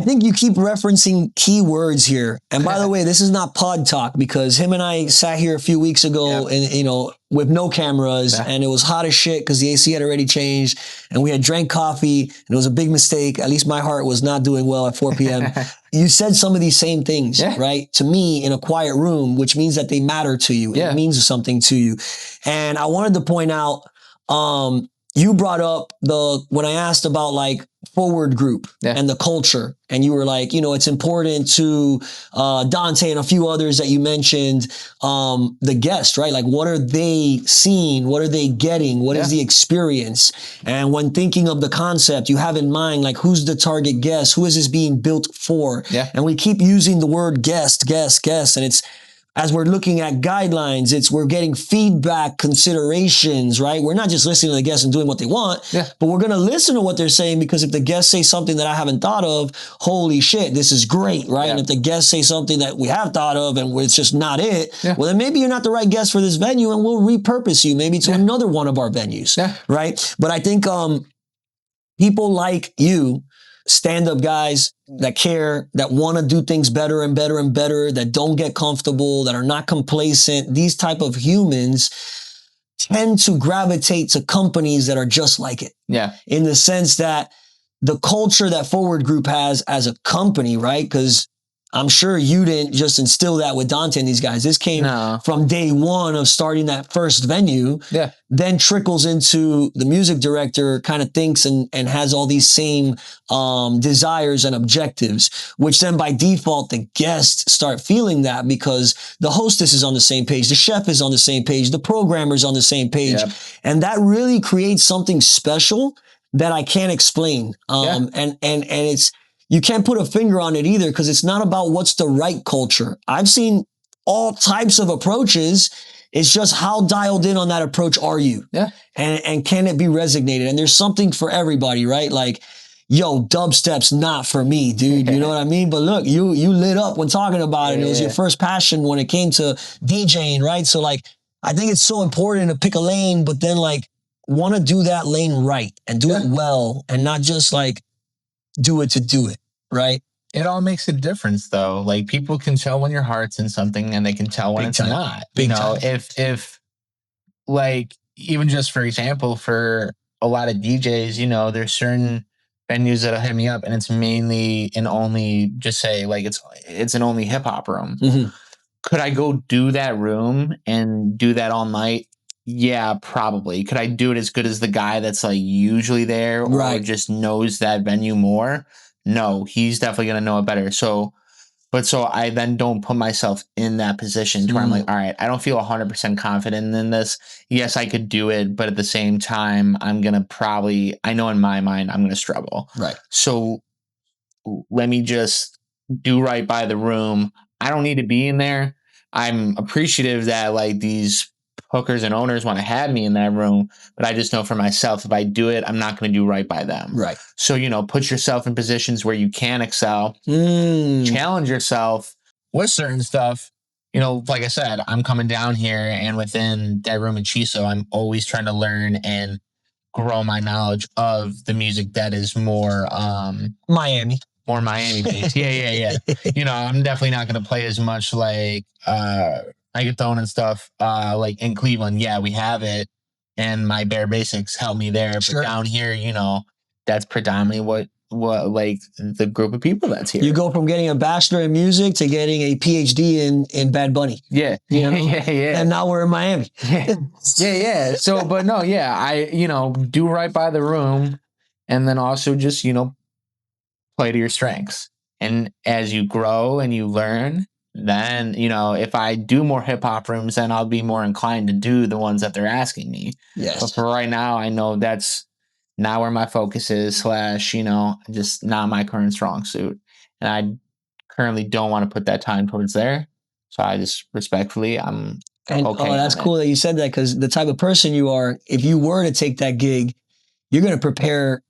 think you keep referencing key words here. And by the way, this is not pod talk because him and I sat here a few weeks ago and, with no cameras and it was hot as shit because the AC had already changed and we had drank coffee and it was a big mistake. At least my heart was not doing well at 4 p.m. You said some of these same things, right? To me in a quiet room, which means that they matter to you. It means something to you. And I wanted to point out, you brought up when I asked about like forward group and the culture, and you were like, it's important to Dante and a few others that you mentioned, the guest, right? Like, what are they seeing? What are they getting? What is the experience? And when thinking of the concept, you have in mind, like, who's the target guest? Who is this being built for? And we keep using the word guest, and it's, as we're looking at guidelines, we're getting feedback, considerations, right? We're not just listening to the guests and doing what they want, but we're going to listen to what they're saying because if the guests say something that I haven't thought of, holy shit, this is great, right? And if the guests say something that we have thought of and it's just not it, well, then maybe you're not the right guest for this venue and we'll repurpose you maybe to another one of our venues, right? But I think people like you, stand-up guys that care, that want to do things better and better and better, that don't get comfortable, that are not complacent. These type of humans tend to gravitate to companies that are just like it. Yeah. In the sense that the culture that Forward Group has as a company, right? Because I'm sure you didn't just instill that with Dante and these guys. This came from day one of starting that first venue. Yeah. Then trickles into the music director kind of thinks and has all these same desires and objectives, which then by default, the guests start feeling that because the hostess is on the same page, the chef is on the same page, the programmer's on the same page. Yep. And that really creates something special that I can't explain. And it's, you can't put a finger on it either because it's not about what's the right culture. I've seen all types of approaches. It's just how dialed in on that approach are you? Yeah. And can it be resonated? And there's something for everybody, right? Like, yo, dubstep's not for me, dude. You know what I mean? But look, you lit up when talking about it. It was your first passion when it came to DJing, right? So like, I think it's so important to pick a lane, but then like want to do that lane right and do it well and not just like, do it to do it, right? It all makes a difference though. Like people can tell when your heart's in something and they can tell when it's not. Big time. If like, even just for example, for a lot of DJs, there's certain venues that'll hit me up and it's mainly and only just say like, it's an only hip hop room. Mm-hmm. Could I go do that room and do that all night? Yeah, probably. Could I do it as good as the guy that's like usually there or just knows that venue more? No, he's definitely going to know it better. So I then don't put myself in that position to where I'm like, all right, I don't feel 100% confident in this. Yes, I could do it. But at the same time, I'm going to I know in my mind, I'm going to struggle. Right. So let me just do right by the room. I don't need to be in there. I'm appreciative that like these hookers and owners want to have me in that room, but I just know for myself, if I do it, I'm not going to do right by them. Right. So, put yourself in positions where you can excel, challenge yourself with certain stuff. Like I said, I'm coming down here and within that room in Chiso, I'm always trying to learn and grow my knowledge of the music that is more, Miami based. Yeah. I'm definitely not going to play as much like, Megathone and stuff, like in Cleveland, we have it, and my bare basics help me there. Sure. But down here, that's predominantly what like the group of people that's here. You go from getting a bachelor in music to getting a PhD in Bad Bunny. Yeah. You know? Yeah. And now we're in Miami. Yeah. So, but no, yeah, I, do right by the room, and then also just, play to your strengths. And as you grow and you learn, then, if I do more hip hop rooms, then I'll be more inclined to do the ones that they're asking me. Yes. But for right now, I know that's not where my focus is, / just not my current strong suit. And I currently don't want to put that time towards there. So I just respectfully, I'm okay. That's cool that you said that, because the type of person you are, if you were to take that gig, you're going to prepare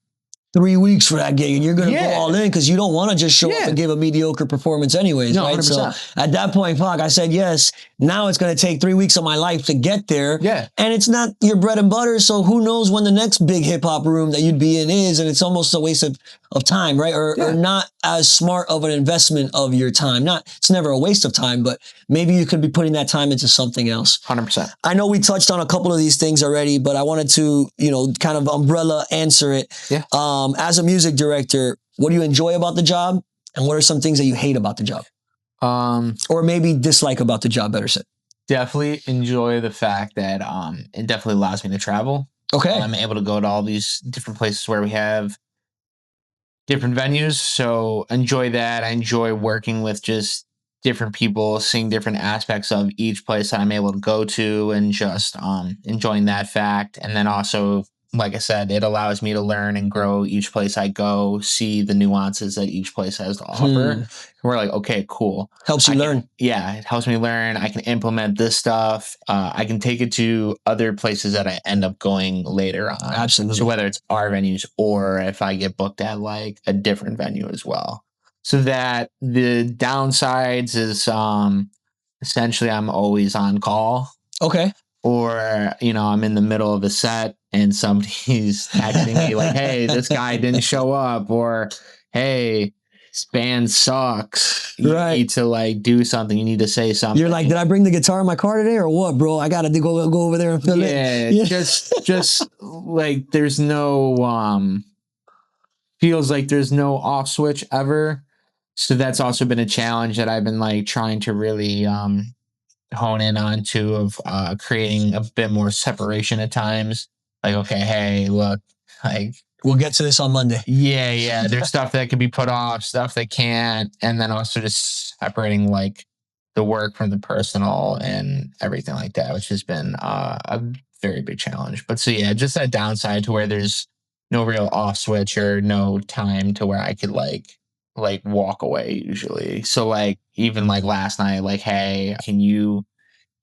3 weeks for that gig, and you're going to go all in, because you don't want to just show up and give a mediocre performance anyways, No, right? 100%. So at that point, fuck, I said yes. Now it's going to take 3 weeks of my life to get there. Yeah. And it's not your bread and butter, so who knows when the next big hip hop room that you'd be in is, and it's almost a waste of time, right? Or not as smart of an investment of your time. It's never a waste of time, but maybe you could be putting that time into something else. 100%. I know we touched on a couple of these things already, but I wanted to, kind of umbrella answer it. Yeah. As a music director, what do you enjoy about the job? And what are some things that you hate about the job? Or maybe dislike about the job, better said. Definitely enjoy the fact that it definitely allows me to travel. Okay. I'm able to go to all these different places where we have different venues. So enjoy that. I enjoy working with just different people, seeing different aspects of each place that I'm able to go to, and just enjoying that fact. And then also, like I said, it allows me to learn and grow each place I go, see the nuances that each place has to offer. We're like, okay, cool. Helps you learn. It helps me learn. I can implement this stuff. I can take it to other places that I end up going later on. Absolutely. So whether it's our venues or if I get booked at like a different venue as well. So that the downsides is essentially I'm always on call. Okay. Or, I'm in the middle of a set and somebody's texting me like, hey, this guy didn't show up, or hey, this band sucks. You need to like do something. You need to say something. You're like, did I bring the guitar in my car today or what, bro? I got to go over there and fill it. Yeah, just like there's no, feels like there's no off switch ever. So that's also been a challenge that I've been like trying to really hone in on too, of creating a bit more separation at times. Like, okay, hey, look, like we'll get to this on Monday. Yeah. There's stuff that can be put off, stuff that can't, and then also just separating like the work from the personal and everything like that, which has been a very big challenge. But so yeah, just that downside to where there's no real off switch or no time to where I could like walk away usually. So like even like last night, like, hey, can you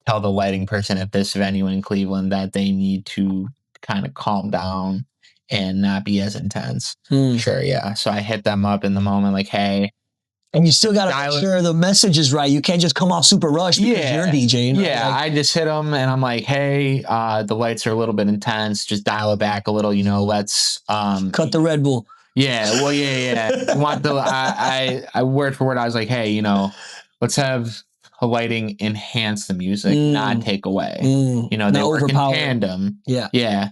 tell the lighting person at this venue in Cleveland that they need to kind of calm down and not be as intense? Sure, yeah. So I hit them up in the moment like, hey. And you still got to make sure the message is right. You can't just come off super rushed because you're DJing. Yeah, I just hit them and I'm like, hey, the lights are a little bit intense. Just dial it back a little, let's cut the Red Bull. Yeah, well, yeah. I word for word, I was like, hey, let's have a lighting enhance the music, not take away. They work in tandem. Yeah.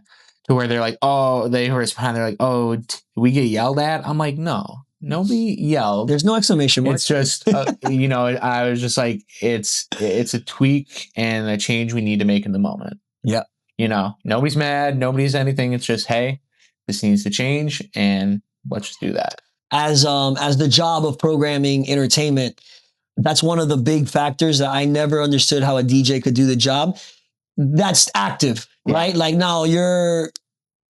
To where they're like, oh, they respond, they're like, oh, we get yelled at? I'm like, no, nobody yelled. There's no exclamation mark. It's just, I was just like, it's a tweak and a change we need to make in the moment. Yeah. Nobody's mad, nobody's anything. It's just, hey, this needs to change, and let's just do that. As the job of programming entertainment, that's one of the big factors that I never understood how a DJ could do the job. That's active, right? Like now you're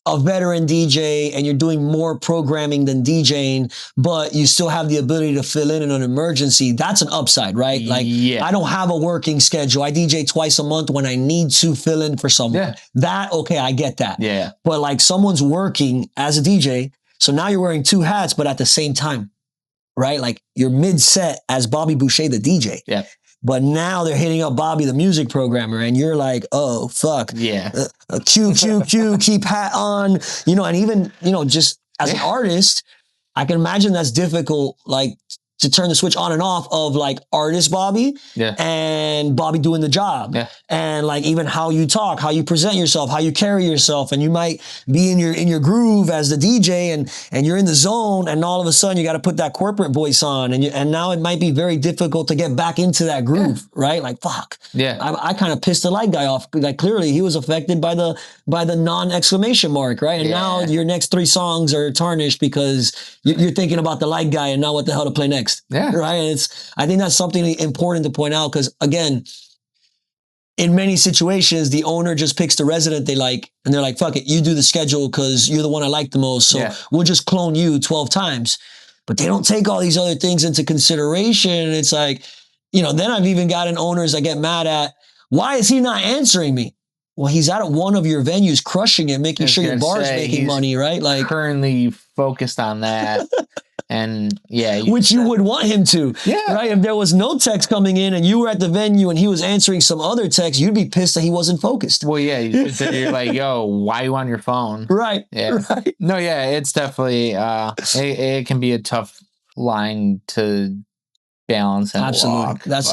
a veteran DJ and you're doing more programming than DJing, but you still have the ability to fill in an emergency. That's an upside, right? Like I don't have a working schedule. I DJ twice a month when I need to fill in for someone. Okay, I get that. Yeah. But like someone's working as a DJ, so now you're wearing two hats, but at the same time, right? Like you're mid-set as Bobby Booshay, the DJ. Yeah. But now they're hitting up Bobby, the music programmer, and you're like, oh, fuck. Yeah. Q, keep hat on, and even, just as an artist, I can imagine that's difficult, like to turn the switch on and off of like artist Bobby and Bobby doing the job. And like even how you talk, how you present yourself, how you carry yourself. And you might be in your groove as the DJ and you're in the zone, and all of a sudden you got to put that corporate voice on, and now it might be very difficult to get back into that groove, right? Like fuck. I kind of pissed the light guy off. Like clearly he was affected by the non-exclamation mark, right? And now your next 3 songs are tarnished because you're thinking about the light guy and not what the hell to play next. Right. And I think that's something important to point out, because again, in many situations, the owner just picks the resident they like, and they're like, fuck it, you do the schedule because you're the one I like the most. So we'll just clone you 12 times. But they don't take all these other things into consideration. And it's like, then I've even gotten owners that get mad at, why is he not answering me? Well, he's out at one of your venues crushing it, making sure your bar's making money, right? Like currently focused on that. And which you would want him to, right? If there was no text coming in and you were at the venue and he was answering some other text, you'd be pissed that he wasn't focused. Well, you're like, yo, why are you on your phone? Right. Right. No, it's definitely, it can be a tough line to balance and walk. That's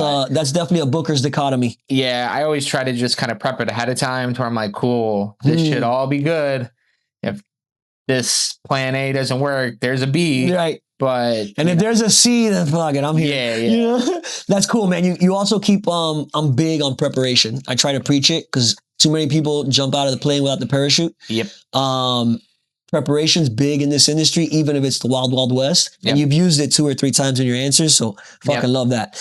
definitely a booker's dichotomy. Yeah, I always try to just kind of prep it ahead of time to where I'm like, cool, this should all be good. If this plan A doesn't work, there's a B. Right. But if there's a C, then fuck it, I'm here. Yeah. That's cool, man. You also keep I'm big on preparation. I try to preach it because too many people jump out of the plane without the parachute. Preparation's big in this industry, even if it's the wild, wild west. And you've used it 2 or 3 times in your answers, so fucking love that.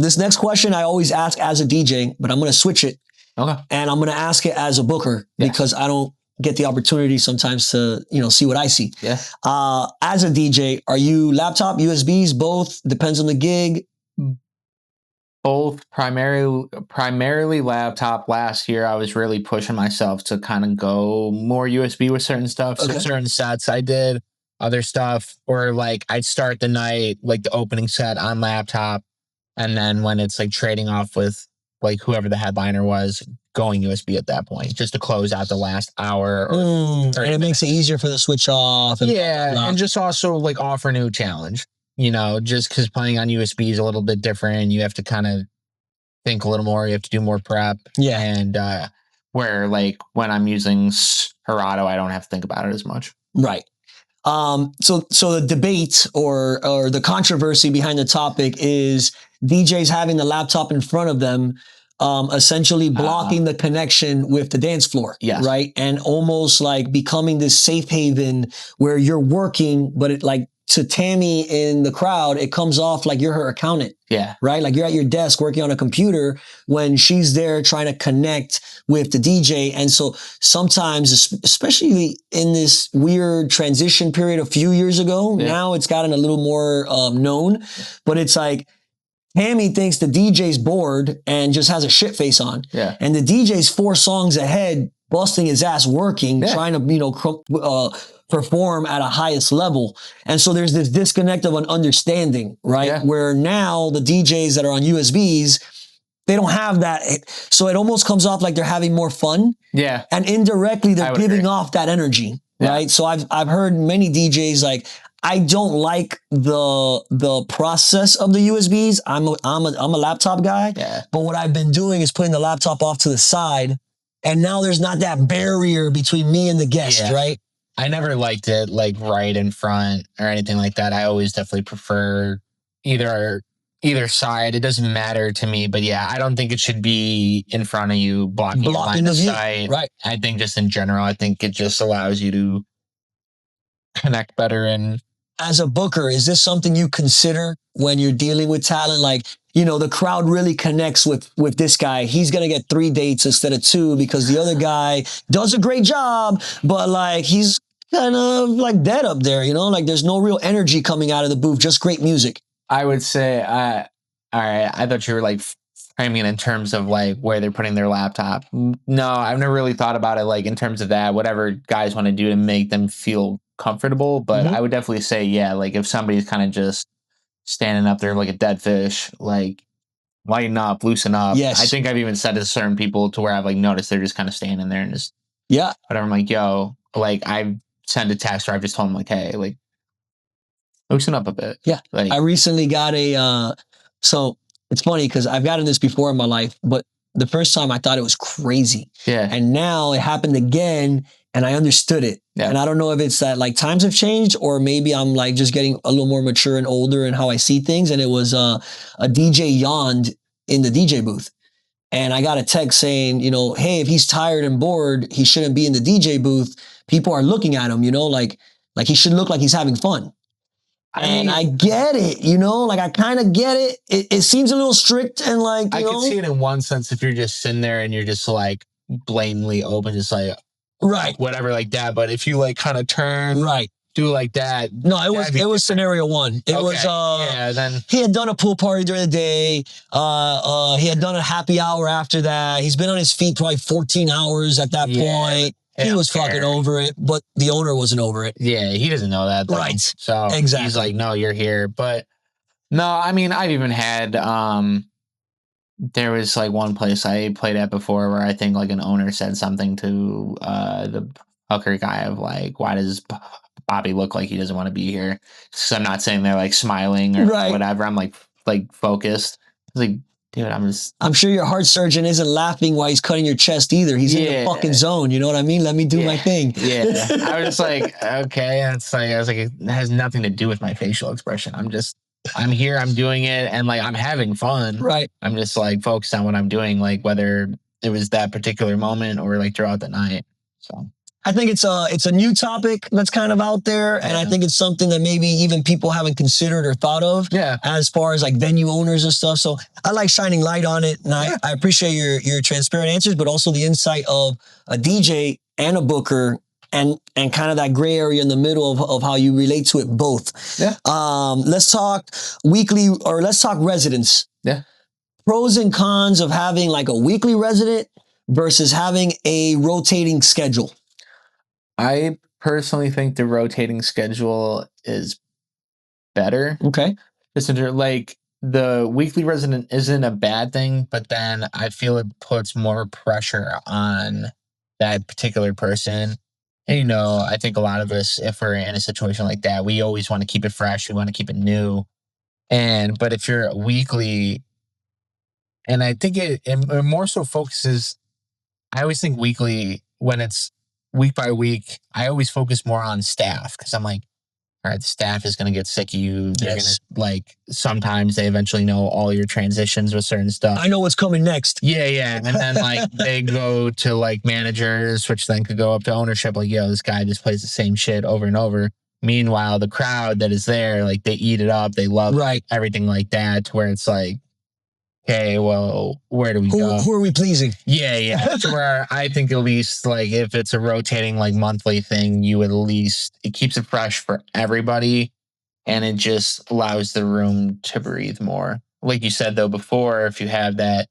This next question I always ask as a DJ, but I'm going to switch it. Okay. And I'm going to ask it as a booker because I don't get the opportunity sometimes to, see what I see. As a DJ, are you laptop, USBs, both? Depends on the gig. Both, primarily laptop. Last year, I was really pushing myself to kind of go more USB with certain stuff. So certain sets I did, other stuff, or like I'd start the night, like the opening set on laptop. And then when it's like trading off with like whoever the headliner was, going USB at that point, just to close out the last hour. And it makes it easier for the switch off. And and just also like offer new challenge, just because playing on USB is a little bit different. You have to kind of think a little more. You have to do more prep. And where like when I'm using Serato, I don't have to think about it as much. Right. So the debate or the controversy behind the topic is DJs having the laptop in front of them, essentially blocking the connection with the dance floor. Right. And almost like becoming this safe haven where you're working, but it like to Tammy in the crowd, it comes off like you're her accountant. Right. Like you're at your desk working on a computer when she's there trying to connect with the DJ. And so sometimes, especially in this weird transition period a few years ago, now it's gotten a little more known, but it's like, Tammy thinks the DJ's bored and just has a shit face on. And the DJ's 4 songs ahead, busting his ass working, trying to, perform at a highest level. And so there's this disconnect of an understanding, right? Where now the DJs that are on USBs, they don't have that. So it almost comes off like they're having more fun. And indirectly they're giving off that energy, right? So I've heard many DJs like, I don't like the process of the USBs. I'm a laptop guy, but what I've been doing is putting the laptop off to the side, and now there's not that barrier between me and the guest, right? I never liked it like right in front or anything like that. I always definitely prefer either side. It doesn't matter to me, but I don't think it should be in front of you, blocking line of sight. Right. I think just in general, I think it just allows you to connect better. And as a booker, is this something you consider when you're dealing with talent? Like, the crowd really connects with this guy. He's going to get 3 dates instead of 2 because the other guy does a great job, but like he's kind of like dead up there, like there's no real energy coming out of the booth, just great music. I would say, all right, I thought you were like framing it in terms of like where they're putting their laptop. No, I've never really thought about it like in terms of that, whatever guys want to do to make them feel comfortable. But I would definitely say, like if somebody's kind of just standing up there like a dead fish, like lighten up, loosen up. I think I've even said to certain people to where I've like noticed they're just kind of standing there and just whatever. I'm like, yo, like I've sent a text or I've just told them like, hey, like Loosen up a bit. Yeah. Like, I recently got so it's funny because I've gotten this before in my life, but the first time I thought it was crazy. yeah. And now it happened again and I understood it. Yeah. And I don't know if it's that like times have changed or maybe I'm like just getting a little more mature and older in how I see things. And it was a DJ yawned in the DJ booth. And I got a text saying, you know, hey, if he's tired and bored, he shouldn't be in the DJ booth. People are looking at him, you know, like he should look like he's having fun. And I get it, you know, like I kind of get it. It seems a little strict and like, I can see it in one sense if you're just sitting there and you're just like blatantly open, just like, right, whatever, like that. But if you like kind of turn, right, do like that. No, it was scenario one. It was yeah, then he had done a pool party during the day. He had done a happy hour after that. He's been on his feet probably 14 hours at that point. He was fucking over it, but the owner wasn't over it. Yeah, he doesn't know that though. Right. So exactly. He's like, no, you're here. But no, I mean, I've even had there was like one place I played at before where I think like an owner said something to the hooker guy of like, why does Bobby look like he doesn't want to be here? So I'm not sitting there like smiling or whatever. I'm like focused. I was like, dude, I'm sure your heart surgeon isn't laughing while he's cutting your chest either. He's in the fucking zone. You know what I mean? Let me do my thing. Yeah. I was just like, okay. And it's like, I was like, it has nothing to do with my facial expression. I'm here, I'm doing it, and like I'm having fun. Right. I'm just like focused on what I'm doing, like whether it was that particular moment or like throughout the night. So I think it's a new topic that's kind of out there, and I think it's something that maybe even people haven't considered or thought of. Yeah. As far as like venue owners and stuff. So I like shining light on it, and I appreciate your transparent answers, but also the insight of a DJ and a booker. And kind of that gray area in the middle of how you relate to it both. Yeah. Let's talk let's talk residents. Yeah. Pros and cons of having like a weekly resident versus having a rotating schedule. I personally think the rotating schedule is better. Okay. Just like the weekly resident isn't a bad thing, but then I feel it puts more pressure on that particular person. And, you know, I think a lot of us, if we're in a situation like that, we always want to keep it fresh. We want to keep it new. But if you're weekly, and I think it more so focuses, I always think weekly, when it's week by week, I always focus more on staff because I'm like, all right, the staff is going to get sick of you. They're going to like, sometimes they eventually know all your transitions with certain stuff. I know what's coming next. Yeah. And then like they go to like managers, which then could go up to ownership. Like, yo, this guy just plays the same shit over and over. Meanwhile, the crowd that is there, like they eat it up. They love everything like that, to where it's like, okay, well, where do we go? Who are we pleasing? Yeah. To where I think at least like if it's a rotating like monthly thing, you at least, it keeps it fresh for everybody and it just allows the room to breathe more. Like you said though before, if you have that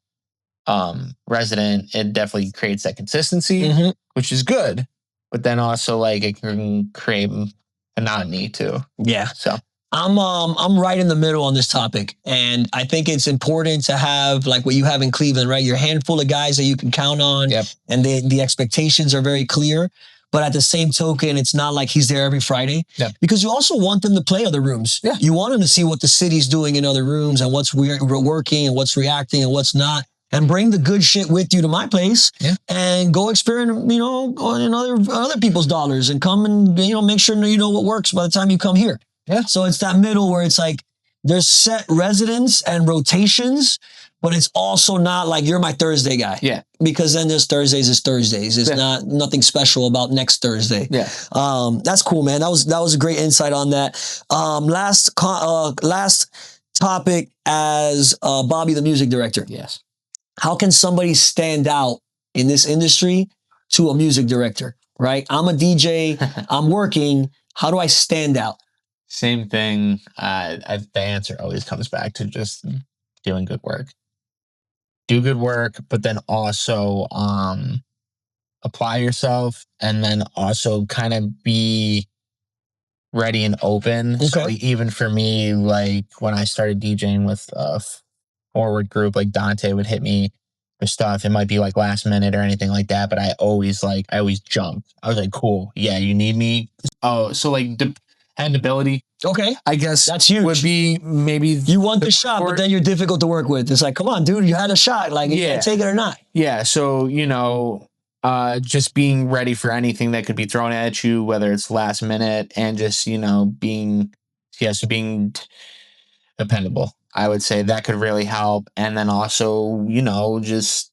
resident, it definitely creates that consistency, which is good. But then also like it can create monotony too. Yeah. So I'm right in the middle on this topic. And I think it's important to have like what you have in Cleveland, right? Your handful of guys that you can count on. Yep. And the expectations are very clear. But at the same token, it's not like he's there every Friday. Yep. Because you also want them to play other rooms. Yeah. You want them to see what the city's doing in other rooms and what's working and what's reacting and what's not. And bring the good shit with you to my place and go experiment, you know, in other people's dollars and come and, you know, make sure you know what works by the time you come here. Yeah. So it's that middle where it's like there's set residents and rotations, but it's also not like you're my Thursday guy. Yeah. Because then there's Thursdays is Thursdays. It's nothing special about next Thursday. Yeah. That's cool, man. That was a great insight on that. Last topic as Bobby, the music director. Yes. How can somebody stand out in this industry to a music director, right? I'm a DJ, I'm working. How do I stand out? Same thing. The answer always comes back to just doing good work. Do good work, but then also apply yourself and then also kind of be ready and open. Okay. So even for me, like when I started DJing with forward group, like Dante would hit me with stuff. It might be like last minute or anything like that, but I always jumped. I was like, cool. Yeah, you need me. Oh, so like and ability. Okay. I guess that's huge. Would be maybe you want the shot, but then you're difficult to work with. It's like, come on, dude, you had a shot. Like, you can't take it or not. Yeah. So, just being ready for anything that could be thrown at you, whether it's last minute, and just, being dependable. I would say that could really help. And then also, just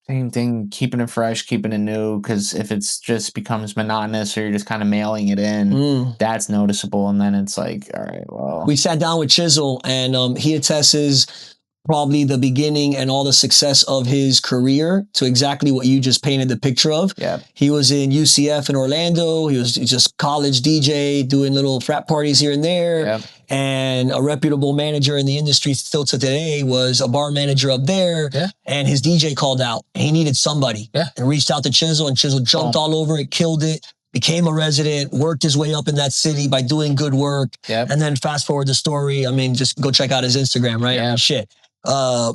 same thing, keeping it fresh, keeping it new. Because if it's just becomes monotonous or you're just kind of mailing it in, that's noticeable. And then it's like, all right, well. We sat down with Chisel, and he attests probably the beginning and all the success of his career to exactly what you just painted the picture of. Yeah. He was in UCF in Orlando. He was just college DJ doing little frat parties here and there. Yep. And a reputable manager in the industry still to today was a bar manager up there. Yeah. And his DJ called out. He needed somebody. Yeah. And reached out to Chisel, and Chisel jumped all over it, killed it, became a resident, worked his way up in that city by doing good work. Yep. And then fast forward the story. I mean, just go check out his Instagram, right? Yeah. Shit.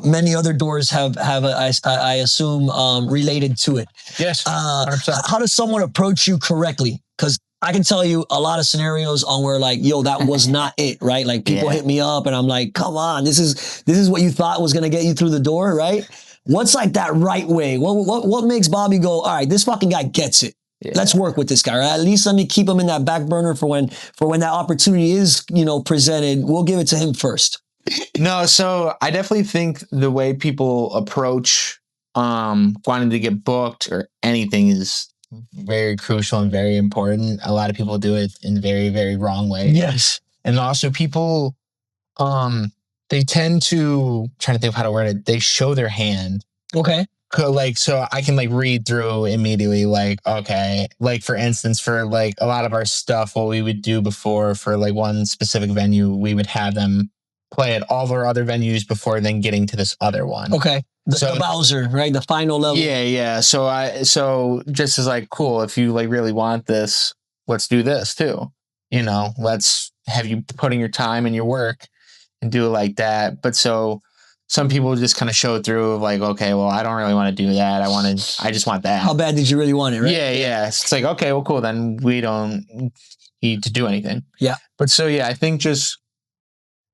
Many other doors have I assume, related to it. Yes. 100%. How does someone approach you correctly? Because I can tell you a lot of scenarios on where like, yo, that was not it, right? Like people hit me up and I'm like, come on, this is what you thought was going to get you through the door, right? What's like that right way? What makes Bobby go, all right, this fucking guy gets it. Yeah. Let's work with this guy, right? At least let me keep him in that back burner for when that opportunity is, presented. We'll give it to him first. No, so I definitely think the way people approach wanting to get booked or anything is very crucial and very important. A lot of people do it in very, very wrong ways. Yes. And also people, they tend to, trying to think of how to word it, they show their hand. Okay. So I can read through immediately, okay, for instance, for a lot of our stuff, what we would do before for one specific venue, we would have them play at all of our other venues before then getting to this other one. Okay. The Bowser, right? The final level. Yeah, yeah. So just as cool, if you really want this, let's do this too. Let's have you putting your time and your work and do it like that. But so some people just kind of show through of okay, well, I don't really want to do that. I just want that. How bad did you really want it, right? Yeah, yeah. It's okay, well, cool. Then we don't need to do anything. Yeah. But so, yeah, I think just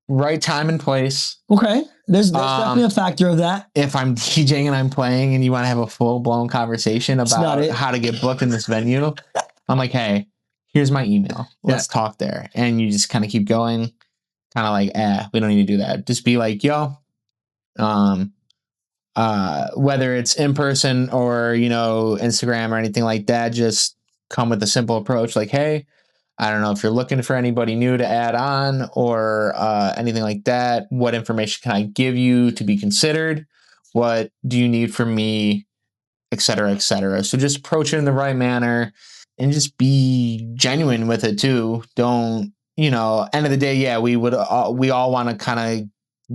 right time and place. Okay. There's definitely a factor of that. If I'm DJing and I'm playing and you want to have a full-blown conversation about how to get booked in this venue, I'm like, hey, here's my email. Let's talk there. And you just kind of keep going. Kind of we don't need to do that. Just be like, yo, whether it's in person or, Instagram or anything like that, just come with a simple approach. Hey, I don't know if you're looking for anybody new to add on or anything like that. What information can I give you to be considered? What do you need from me, et cetera, et cetera. So just approach it in the right manner and just be genuine with it too. Don't, end of the day, yeah, we all want to kind of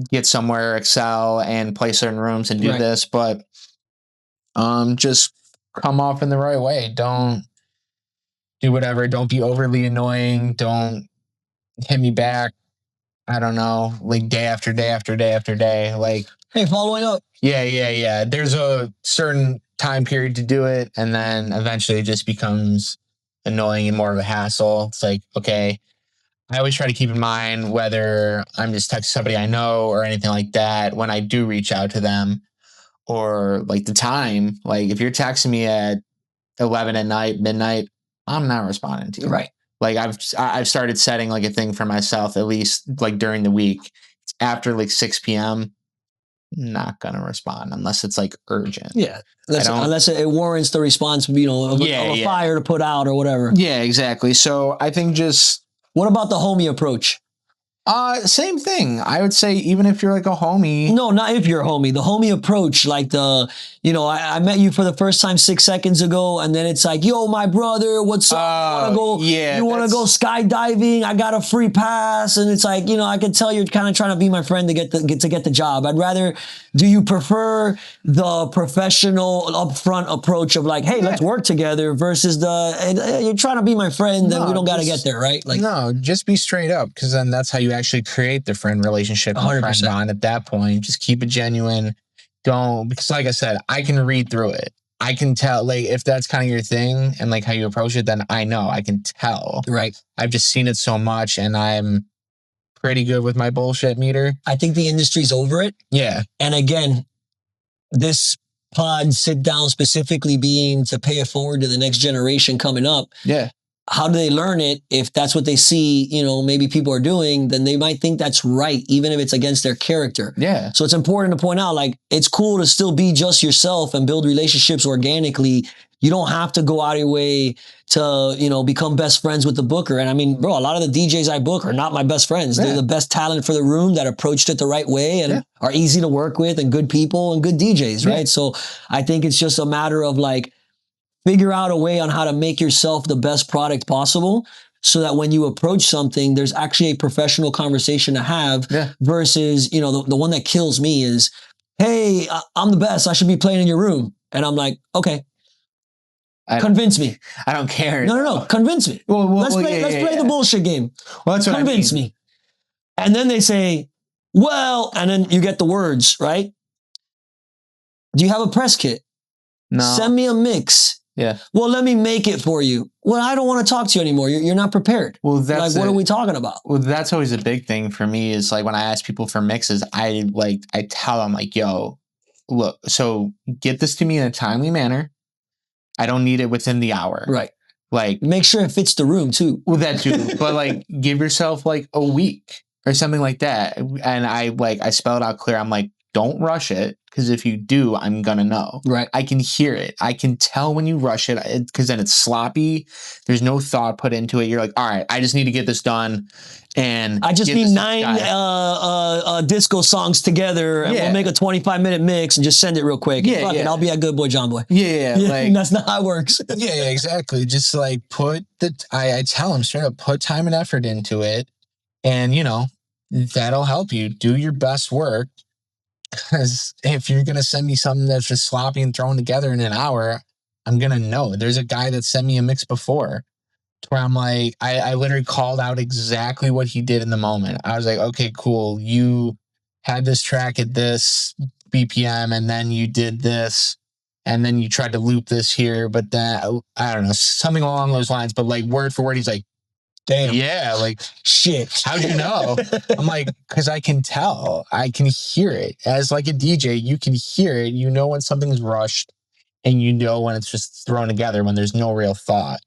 get somewhere, excel and play certain rooms and do this, but just come off in the right way. Don't do whatever. Don't be overly annoying. Don't hit me back. I don't know, day after day after day after day. Hey, following up. Yeah. There's a certain time period to do it. And then eventually it just becomes annoying and more of a hassle. It's okay. I always try to keep in mind whether I'm just texting somebody I know or anything like that when I do reach out to them, or the time. If you're texting me at 11 at night, midnight, I'm not responding to you. Right. I've started setting a thing for myself, at least during the week. It's after 6 p.m. Not gonna respond unless it's urgent. Yeah. Unless it warrants the response, of a fire to put out or whatever. Yeah, exactly. So I think just, what about the homie approach? Same thing. I would say even if you're a homie. No, not if you're a homie. The homie approach, I met you for the first time 6 seconds ago, and then it's yo, my brother, what's up? You want to go skydiving? I got a free pass, and it's I can tell you're kind of trying to be my friend to get the job. I'd rather. Do you prefer the professional upfront approach of hey, let's work together versus you're trying to be my friend, then we don't got to get there, right? No, just be straight up, because then that's how you actually create the friend relationship. 100%. Friend bond at that point. Just keep it genuine. Don't, because like I said, I can read through it. I can tell, like, if that's kind of your thing and like how you approach it, then I know, I can tell. Right. I've just seen it so much, and I'm pretty good with my bullshit meter. I think the industry's over it. Yeah. And again, this pod sit down specifically being to pay it forward to the next generation coming up. Yeah. How do they learn it? If that's what they see, you know, maybe people are doing, then they might think that's right, even if it's against their character. Yeah. So it's important to point out, like, it's cool to still be just yourself and build relationships organically. You don't have to go out of your way to, you know, become best friends with the booker. And I mean, bro, a lot of the DJs I book are not my best friends. Yeah. They're the best talent for the room that approached it the right way and are easy to work with and good people and good DJs, right? So I think it's just a matter of like, figure out a way on how to make yourself the best product possible so that when you approach something, there's actually a professional conversation to have versus, you know, the one that kills me is, hey, I'm the best. I should be playing in your room. And I'm like, okay, convince me. I don't care. No. Convince me. Let's play the bullshit game. Well, that's what convince me. And then they say, well, and then you get the words, right? Do you have a press kit? No. Send me a mix. Yeah. Well, let me make it for you. Well, I don't want to talk to you anymore. You're not prepared. Well, that's like, what are we talking about? Well, that's always a big thing for me is like when I ask people for mixes, I tell them like, yo, look, so get this to me in a timely manner. I don't need it within the hour. Right. Like, make sure it fits the room too. Well, that too. But like, give yourself like a week or something like that. And I spell it out clear. I'm like, don't rush it. Because if you do, I'm going to know. Right. I can hear it. I can tell when you rush it because then it's sloppy. There's no thought put into it. You're like, all right, I just need to get this done. And I just need 9 disco songs together and we'll make a 25-minute mix and just send it real quick. Yeah, I'll be a good boy, John boy. Yeah. Like, that's not how it works. yeah, exactly. Just like I tell them straight up, put time and effort into it. And, you know, that'll help you do your best work. Because if you're going to send me something that's just sloppy and thrown together in an hour, I'm going to know. There's a guy that sent me a mix before where I'm like, I literally called out exactly what he did in the moment. I was like, okay, cool. You had this track at this BPM and then you did this and then you tried to loop this here. But then, I don't know, something along those lines. But like word for word, he's like, damn. Yeah, like, shit. How'd you know? I'm like, because I can tell. I can hear it. As like a DJ, you can hear it. You know when something's rushed and you know when it's just thrown together, when there's no real thought.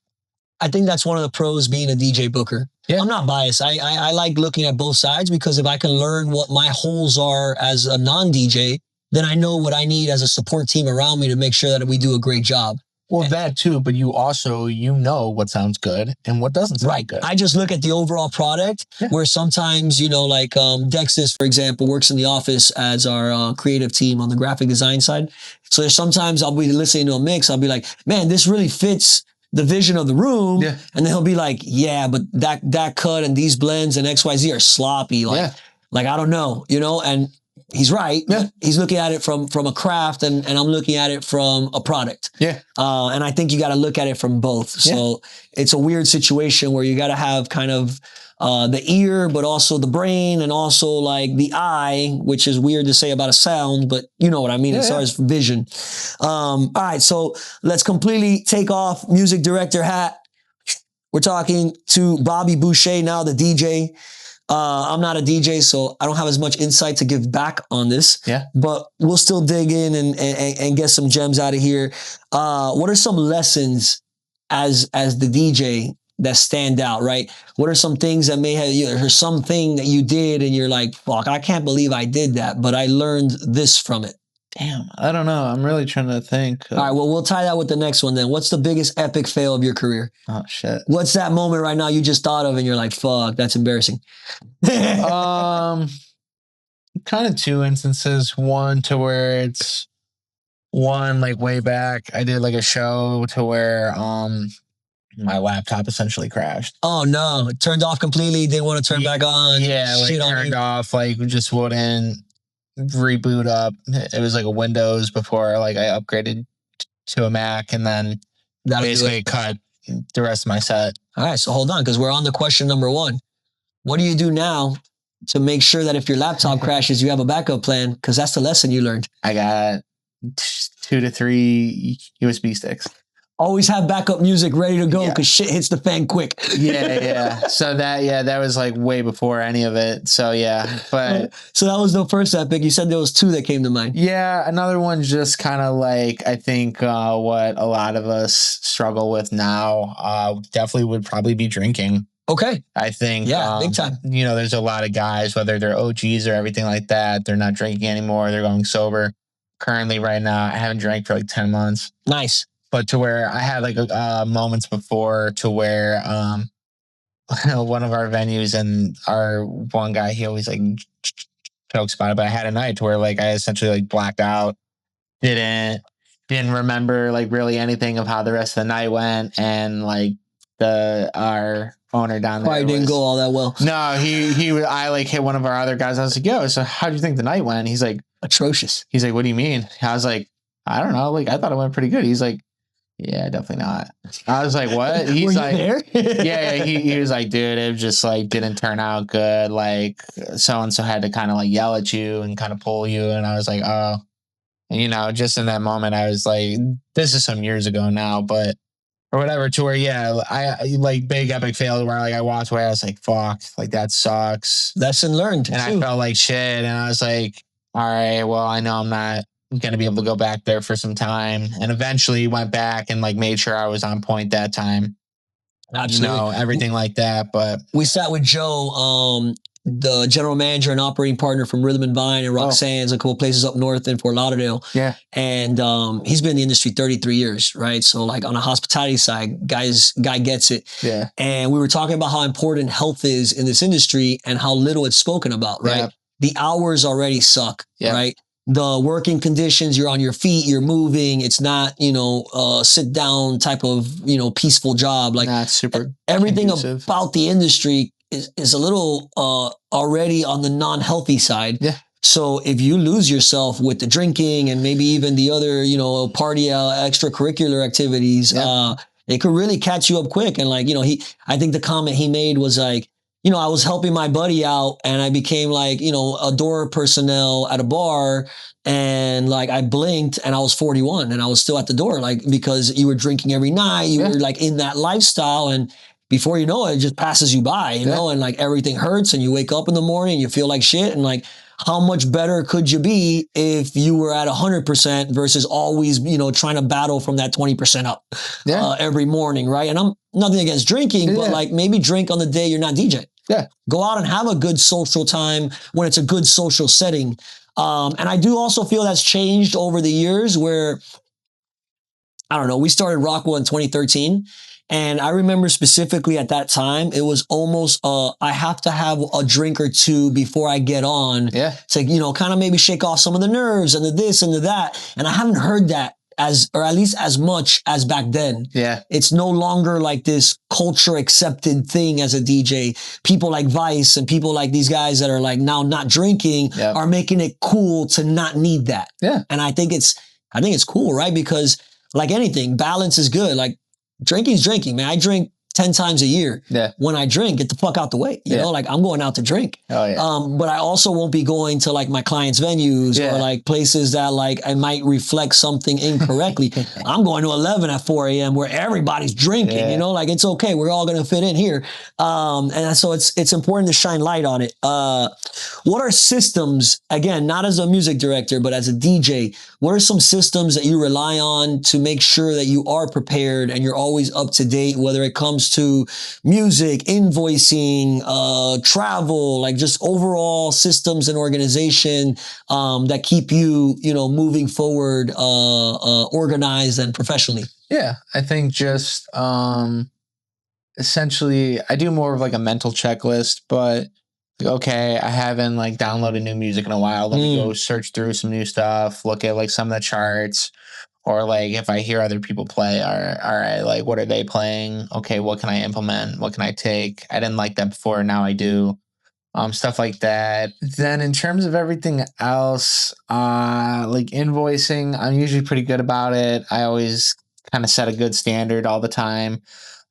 I think that's one of the pros being a DJ booker. Yeah. I'm not biased. I like looking at both sides because if I can learn what my holes are as a non-DJ, then I know what I need as a support team around me to make sure that we do a great job. Well, that too, but you also, you know what sounds good and what doesn't sound good. I just look at the overall product where sometimes, you know, like Dexis, for example, works in the office as our creative team on the graphic design side. So there's sometimes I'll be listening to a mix. I'll be like, man, this really fits the vision of the room. Yeah. And then he'll be like, yeah, but that cut and these blends and XYZ are sloppy. Like, I don't know, you know, and he's right. Yeah. He's looking at it from a craft and I'm looking at it from a product. Yeah. And I think you got to look at it from both. So it's a weird situation where you got to have kind of the ear, but also the brain and also like the eye, which is weird to say about a sound, but you know what I mean as far as vision. All right. So let's completely take off music director hat. We're talking to Bobby Booshay now, the DJ. I'm not a DJ, so I don't have as much insight to give back on this. Yeah. But we'll still dig in and get some gems out of here. What are some lessons as the DJ that stand out, right? What are some things that may have, or something that you did and you're like, fuck, I can't believe I did that, but I learned this from it. Damn, I don't know. I'm really trying to think. All right, well, we'll tie that with the next one then. What's the biggest epic fail of your career? Oh, shit. What's that moment right now you just thought of and you're like, fuck, that's embarrassing? Kind of two instances. One to where it's one like way back. I did like a show to where my laptop essentially crashed. Oh no, it turned off completely. Didn't want to turn back on. Yeah, like turned off, like just wouldn't reboot up. It was like a Windows before like I upgraded to a Mac and then basically cut the rest of my set. All right, so hold on because we're on the question number one. What do you do now to make sure that if your laptop crashes, you have a backup plan? Because that's the lesson you learned. I got 2 to 3 USB sticks. Always have backup music ready to go because shit hits the fan quick. Yeah. So that was like way before any of it. So yeah, but so that was the first epic. You said there was 2 that came to mind. Yeah, another one just kind of like I think what a lot of us struggle with now definitely would probably be drinking. Okay. I think big time. You know, there's a lot of guys, whether they're OGs or everything like that, they're not drinking anymore. They're going sober. Currently, right now, I haven't drank for like 10 months. Nice. But to where I had like moments before to where one of our venues and our one guy, he always like jokes about it, but I had a night to where like I essentially like blacked out, didn't remember like really anything of how the rest of the night went, and like our owner down there probably didn't go all that well. No, I like hit one of our other guys. I was like, yo, so how do you think the night went? He's like, atrocious. He's like, what do you mean? I was like, I don't know. Like, I thought it went pretty good. He's like, yeah, definitely not. I was like, what? He's like, there? yeah. He was like, dude, it just like didn't turn out good. Like, so and so had to kind of like yell at you and kind of pull you. And I was like, oh, and, you know, just in that moment, I was like, this is some years ago now, but or whatever. To where, yeah, I like big epic fail where like I walked away. I was like, fuck, like that sucks. Lesson learned. And I felt like shit. And I was like, all right, well, I know I'm not going to be able to go back there for some time. And eventually went back and like made sure I was on point that time. Absolutely. You know, everything like that. But we sat with Joe, the general manager and operating partner from Rhythm and Vine and Roxanne's, a couple places up north in Fort Lauderdale. Yeah. And he's been in the industry 33 years, right? So like on a hospitality side, guy gets it. Yeah. And we were talking about how important health is in this industry and how little it's spoken about, right? Yeah. The hours already suck, right? The working conditions, you're on your feet, you're moving. It's not, you know, sit down type of, you know, peaceful job. Like it's super everything conducive about the industry is a little already on the non-healthy side. Yeah. So if you lose yourself with the drinking and maybe even the other, you know, party extracurricular activities, it could really catch you up quick. And like, you know, I think the comment he made was like, you know, I was helping my buddy out and I became like, you know, a door personnel at a bar and like I blinked and I was 41 and I was still at the door, like, because you were drinking every night, you were like in that lifestyle, and before you know it, it just passes you by, you know, and like everything hurts and you wake up in the morning and you feel like shit. And like, how much better could you be if you were at 100% versus always, you know, trying to battle from that 20% up every morning, right? And I'm nothing against drinking, but like maybe drink on the day you're not DJing. Yeah. Go out and have a good social time when it's a good social setting. And I do also feel that's changed over the years where, I don't know, we started Rockwell in 2013. And I remember specifically at that time, it was almost, I have to have a drink or two before I get on to, you know, kind of maybe shake off some of the nerves and the this and the that. And I haven't heard that or at least as much as back then. Yeah. It's no longer like this culture accepted thing as a DJ. People like Vice and people like these guys that are like now not drinking are making it cool to not need that. Yeah. And I think it's cool, right? Because like anything, balance is good. Like drinking's drinking, man. I drink 10 times a year. Yeah. When I drink, get the fuck out the way. You know, like I'm going out to drink. Oh, yeah. But I also won't be going to like my clients' venues or like places that like I might reflect something incorrectly. I'm going to 11 at 4 a.m. where everybody's drinking, you know, like it's okay. We're all going to fit in here. And so it's important to shine light on it. What are systems, again, not as a music director, but as a DJ, what are some systems that you rely on to make sure that you are prepared and you're always up to date, whether it comes to music, invoicing, travel, like just overall systems and organization that keep you, you know, moving forward, organized and professionally? Yeah, I think just essentially I do more of like a mental checklist, but okay, I haven't like downloaded new music in a while. Let me go search through some new stuff, look at like some of the charts. Or like if I hear other people play, all right, like what are they playing? Okay, what can I implement? What can I take? I didn't like that before, now I do. Stuff like that. Then in terms of everything else, like invoicing, I'm usually pretty good about it. I always kind of set a good standard all the time.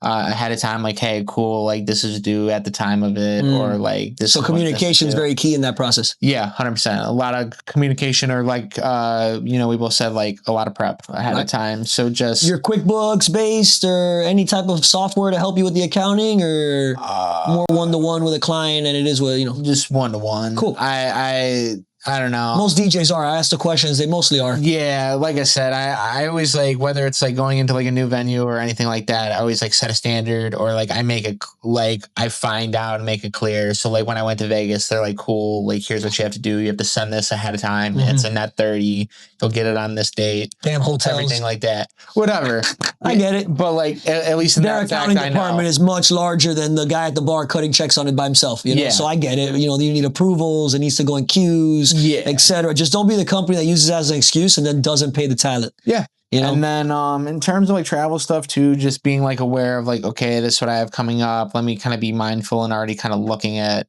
ahead of time, like, hey, cool, like this is due at the time of it, or like this. So communication is very key in that process. Yeah, 100%. A lot of communication, or like, we both said like a lot of prep ahead of time. So just your QuickBooks based or any type of software to help you with the accounting, or more one-to-one with a client, and it is with just one-to-one. Cool. I don't know. Most DJs are. I asked the questions. They mostly are. Yeah, like I said, I always like, whether it's like going into like a new venue or anything like that, I always like set a standard, or like I find out and make it clear. So like when I went to Vegas, they're like, cool, like here's what you have to do. You have to send this ahead of time. It's a net 30. You'll get it on this date. Damn hotels. Everything like that. Whatever. I get it. But like at least in their accounting department is much larger than the guy at the bar cutting checks on it by himself. You know? So I get it. You need approvals. It needs to go in queues, etc. Just don't be the company that uses it as an excuse and then doesn't pay the talent. Yeah. And then in terms of like travel stuff too, just being like aware of like, okay, this is what I have coming up. Let me kind of be mindful and already kind of looking at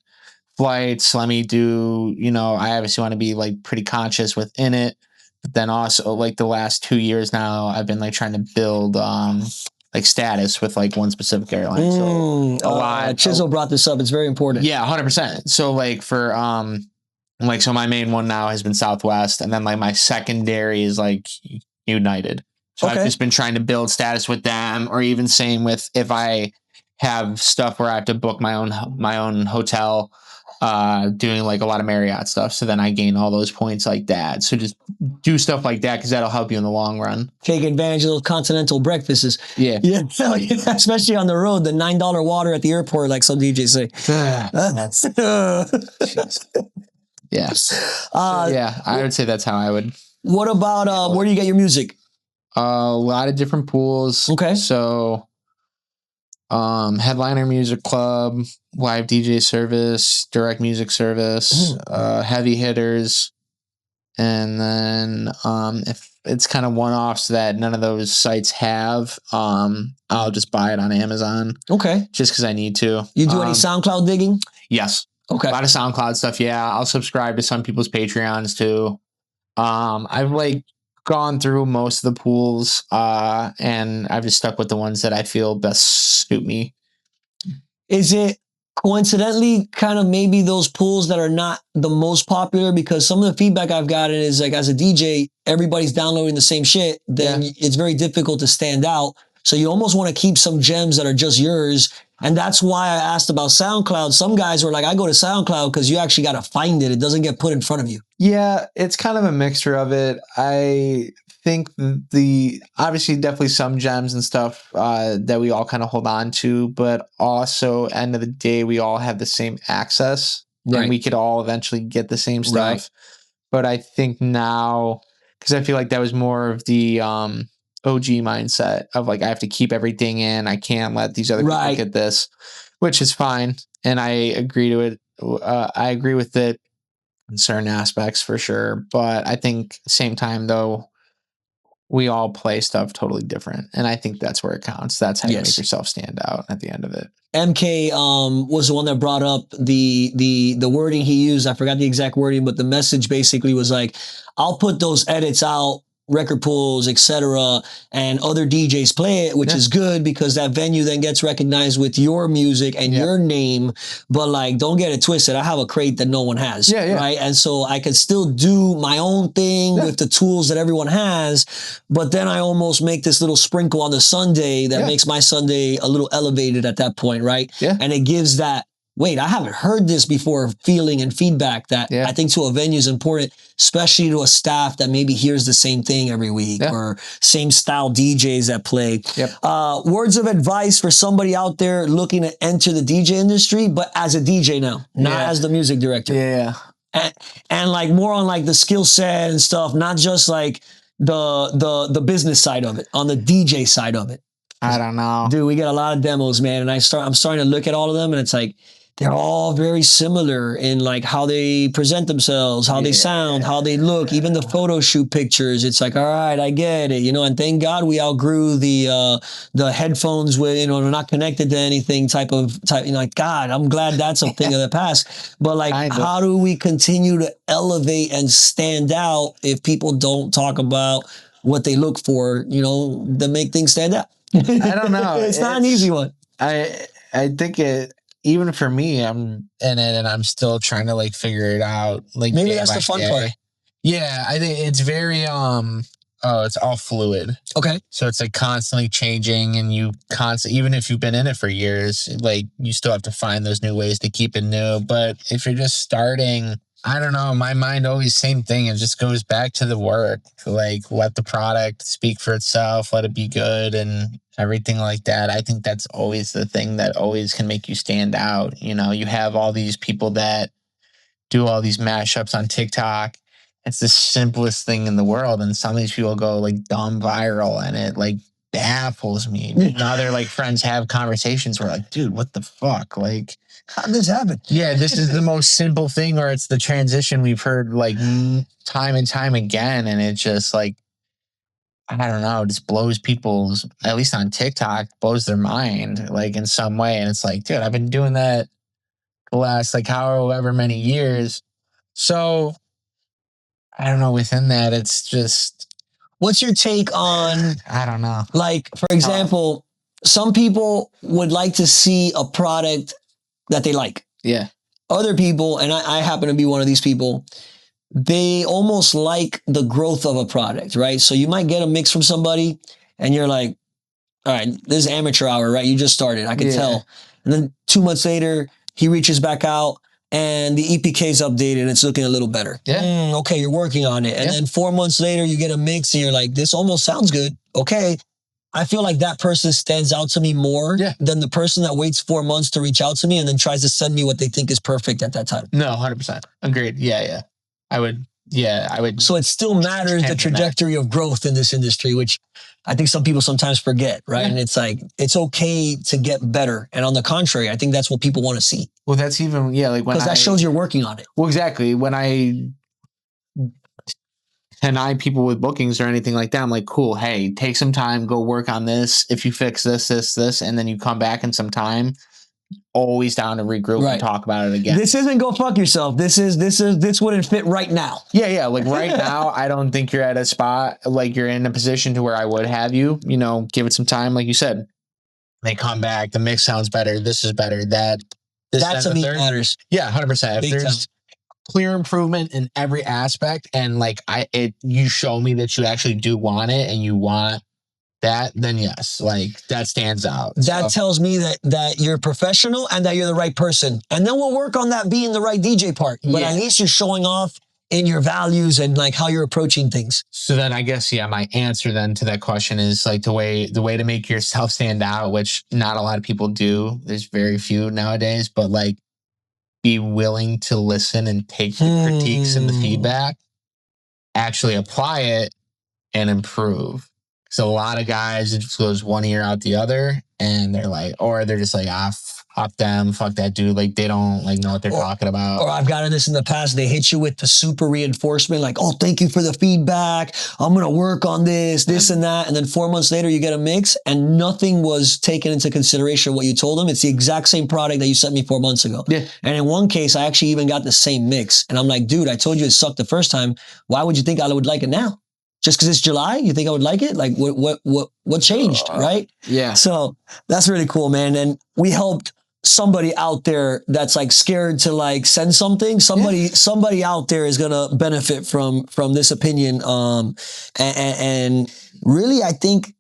flights. Let me do, I obviously want to be like pretty conscious within it. But then also like the last 2 years now, I've been like trying to build like status with like one specific airline. So a lot. Chisel brought this up. It's very important. Yeah, 100%. So like for so my main one now has been Southwest, and then like my secondary is like United. So I've just been trying to build status with them, or even same with if I have stuff where I have to book my own hotel, doing like a lot of Marriott stuff. So then I gain all those points like that. So just do stuff like that, because that'll help you in the long run. Take advantage of those continental breakfasts. Yeah. Especially on the road, the $9 water at the airport, like some DJs say. Yeah. I would say that's how I would. What about where do you get your music? A lot of different pools. Okay. So Headliner Music Club, live DJ service, direct music service, heavy hitters. And then if it's kind of one-offs that none of those sites have, I'll just buy it on Amazon. Okay. Just because I need to. You do any SoundCloud digging? Yes. Okay. A lot of SoundCloud stuff. Yeah. I'll subscribe to some people's Patreons too. I've like gone through most of the pools, and I've just stuck with the ones that I feel best suit me. Is it coincidentally kind of maybe those pools that are not the most popular? Because some of the feedback I've gotten is like, as a DJ, everybody's downloading the same shit. Then it's very difficult to stand out. So you almost want to keep some gems that are just yours. And that's why I asked about SoundCloud. Some guys were like, I go to SoundCloud because you actually got to find it. It doesn't get put in front of you. Yeah, it's kind of a mixture of it. I think obviously definitely some gems and stuff that we all kind of hold on to, but also end of the day, we all have the same access, and we could all eventually get the same stuff. Right. But I think now, because I feel like that was more of the OG mindset of like, I have to keep everything in. I can't let these other people get this, which is fine. And I agree to it. I agree with it in certain aspects for sure. But I think at the same time though, we all play stuff totally different. And I think that's where it counts. That's how you make yourself stand out at the end of it. MK was the one that brought up the wording he used. I forgot the exact wording, but the message basically was like, I'll put those edits out, record pools, etc., and other DJs play it, which is good because that venue then gets recognized with your music and your name. But like, don't get it twisted. I have a crate that no one has, right? And so I can still do my own thing with the tools that everyone has, but then I almost make this little sprinkle on the Sunday that makes my Sunday a little elevated at that point, right? And it gives that, wait, I haven't heard this before, feeling and feedback that I think to a venue is important, especially to a staff that maybe hears the same thing every week or same style DJs that play. Words of advice for somebody out there looking to enter the DJ industry, but as a DJ now, not as the music director. And like more on like the skill set and stuff, not just like the business side of it, on the DJ side of it. I don't know. Dude, we get a lot of demos, man. And I'm starting to look at all of them, and it's like, they're all very similar in like how they present themselves, how they sound, how they look, even the photo shoot pictures. It's like, all right, I get it, and thank God we outgrew the headphones with, they're not connected to anything type, like, God, I'm glad that's a thing of the past. But like, how do we continue to elevate and stand out if people don't talk about what they look for, to make things stand out? I don't know. It's not an easy one. I think it, even for me, I'm in it and I'm still trying to like figure it out. Like maybe that's the fun part. Yeah, I think it's very it's all fluid. Okay. So it's like constantly changing, and you constantly, even if you've been in it for years, like you still have to find those new ways to keep it new. But if you're just starting, I don't know, my mind always same thing. It just goes back to the work. Like let the product speak for itself, let it be good and everything like that. I think that's always the thing that always can make you stand out. You know, you have all these people that do all these mashups on TikTok. It's the simplest thing in the world. And some of these people go like dumb viral, and it like baffles me. Now they're like friends have conversations where like, dude, what the fuck? Like, how did this happen? Yeah, this is the most simple thing, or it's the transition we've heard like time and time again. And it just like, I don't know, just blows people's, at least on TikTok, blows their mind like in some way. And it's like, dude, I've been doing that the last like however many years. So I don't know, within that, it's just, what's your take on, I don't know. Like, for example, some people would like to see a product that they like. Yeah. Other people, and I happen to be one of these people, they almost like the growth of a product, right? So you might get a mix from somebody and you're like, all right, this is amateur hour, right? You just started, I can tell. And then 2 months later, he reaches back out and the EPK is updated and it's looking a little better. Yeah. Okay, you're working on it. And then 4 months later, you get a mix and you're like, this almost sounds good. Okay. I feel like that person stands out to me more than the person that waits 4 months to reach out to me and then tries to send me what they think is perfect at that time. No, 100%. Agreed. Yeah. I would. So it still matters the trajectory of growth in this industry, which I think some people sometimes forget, right? And it's like, it's okay to get better. And on the contrary, I think that's what people want to see. Well, that's even, like when because that shows you're working on it. Well, exactly. When I deny people with bookings or anything like that, I'm like, cool, hey, take some time, go work on this. If you fix this, and then you come back in some time, always down to regroup and talk about it again. This isn't go fuck yourself. This wouldn't fit right now. Yeah. Like right now, I don't think you're at a spot, like you're in a position to where I would have you, give it some time. Like you said, they come back, the mix sounds better. This is better. That to me matters. Yeah, 100%. If there's clear improvement in every aspect, and like you show me that you actually do want it and you want that, then yes, like that stands out. That tells me that you're professional and that you're the right person. And then we'll work on that being the right DJ part. But at least you're showing off in your values and like how you're approaching things. So then I guess, my answer then to that question is like the way to make yourself stand out, which not a lot of people do. There's very few nowadays, but like be willing to listen and take the critiques and the feedback, actually apply it and improve. So a lot of guys, it just goes one ear out the other, and they're like, or they're just like, fuck them, fuck that dude. Like they don't like know what they're talking about. Or I've gotten this in the past. They hit you with the super reinforcement, like, oh, thank you for the feedback. I'm going to work on this and that. And then 4 months later, you get a mix and nothing was taken into consideration what you told them. It's the exact same product that you sent me 4 months ago. Yeah. And in one case, I actually even got the same mix. And I'm like, dude, I told you it sucked the first time. Why would you think I would like it now? Just because it's July, you think I would like it? Like what changed, right? Yeah. So that's really cool, man. And we helped somebody out there that's like scared to like send something. Somebody out there is gonna benefit from this opinion. And really, I think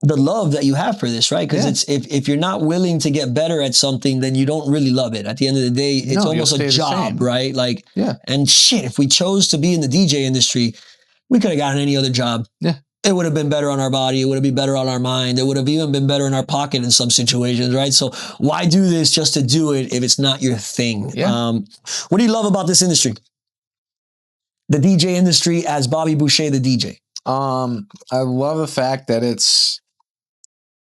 the love that you have for this, right? Because it's if you're not willing to get better at something, then you don't really love it. At the end of the day, it's almost a job, right? Like, and shit, if we chose to be in the DJ industry, we could have gotten any other job. Yeah. It would have been better on our body. It would have been better on our mind. It would have even been better in our pocket in some situations, right? So why do this just to do it if it's not your thing? Yeah. What do you love about this industry? The DJ industry as Bobby Booshay, the DJ. I love the fact that it's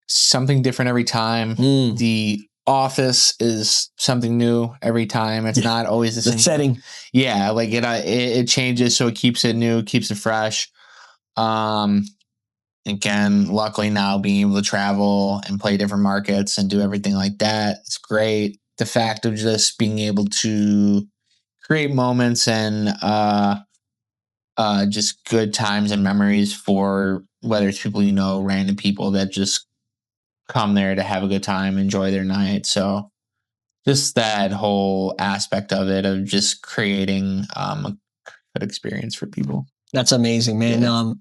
something different every time. The office is something new every time. It's not always the same. The setting. Yeah, like it changes, so it keeps it new, keeps it fresh. Again, luckily now being able to travel and play different markets and do everything like that, it's great. The fact of just being able to create moments and just good times and memories for whether it's people you know, random people that just come there to have a good time, enjoy their night. So just that whole aspect of it, of just creating a good experience for people. That's amazing, man. Yeah.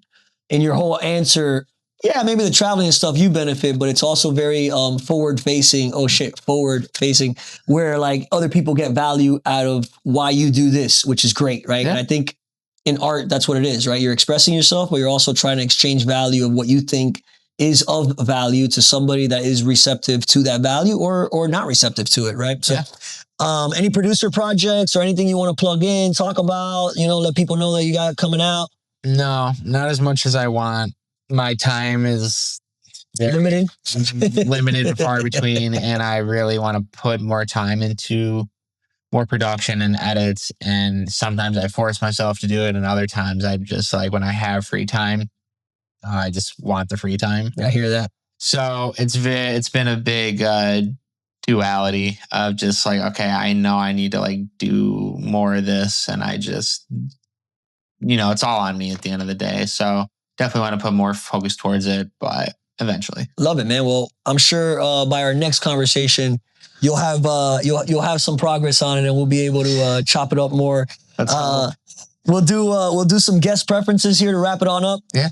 In your whole answer, yeah, maybe the traveling and stuff you benefit, but it's also very forward facing. Oh shit, forward facing, where like other people get value out of why you do this, which is great, right? Yeah. And I think in art, that's what it is, right? You're expressing yourself, but you're also trying to exchange value of what you think is of value to somebody that is receptive to that value or not receptive to it, right? So Yeah. any producer projects or anything you want to plug in, talk about, let people know that you got it coming out? No, not as much as I want. My time is Limited. limited and far between, and I really want to put more time into more production and edits. And sometimes I force myself to do it, and other times I just like when I have free time, I just want the free time. I hear that. So it's been a big duality of just like, okay, I know I need to like do more of this, and I just, it's all on me at the end of the day. So definitely want to put more focus towards it, but eventually. Love it, man. Well, I'm sure by our next conversation, you'll have some progress on it, and we'll be able to chop it up more. That's cool. We'll do some guest preferences here to wrap it on up. Yeah.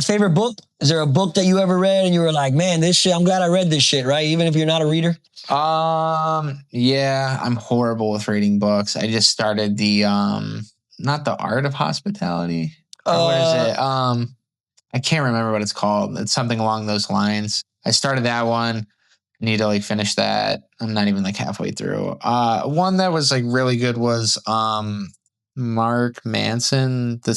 Favorite book? Is there a book that you ever read and you were like, man, this shit, I'm glad I read this shit, right? Even if you're not a reader? Yeah, I'm horrible with reading books. I just started the not the Art of Hospitality. What is it? I can't remember what it's called. It's something along those lines. I started that one. I need to like finish that. I'm not even like halfway through. One that was like really good was Mark Manson, The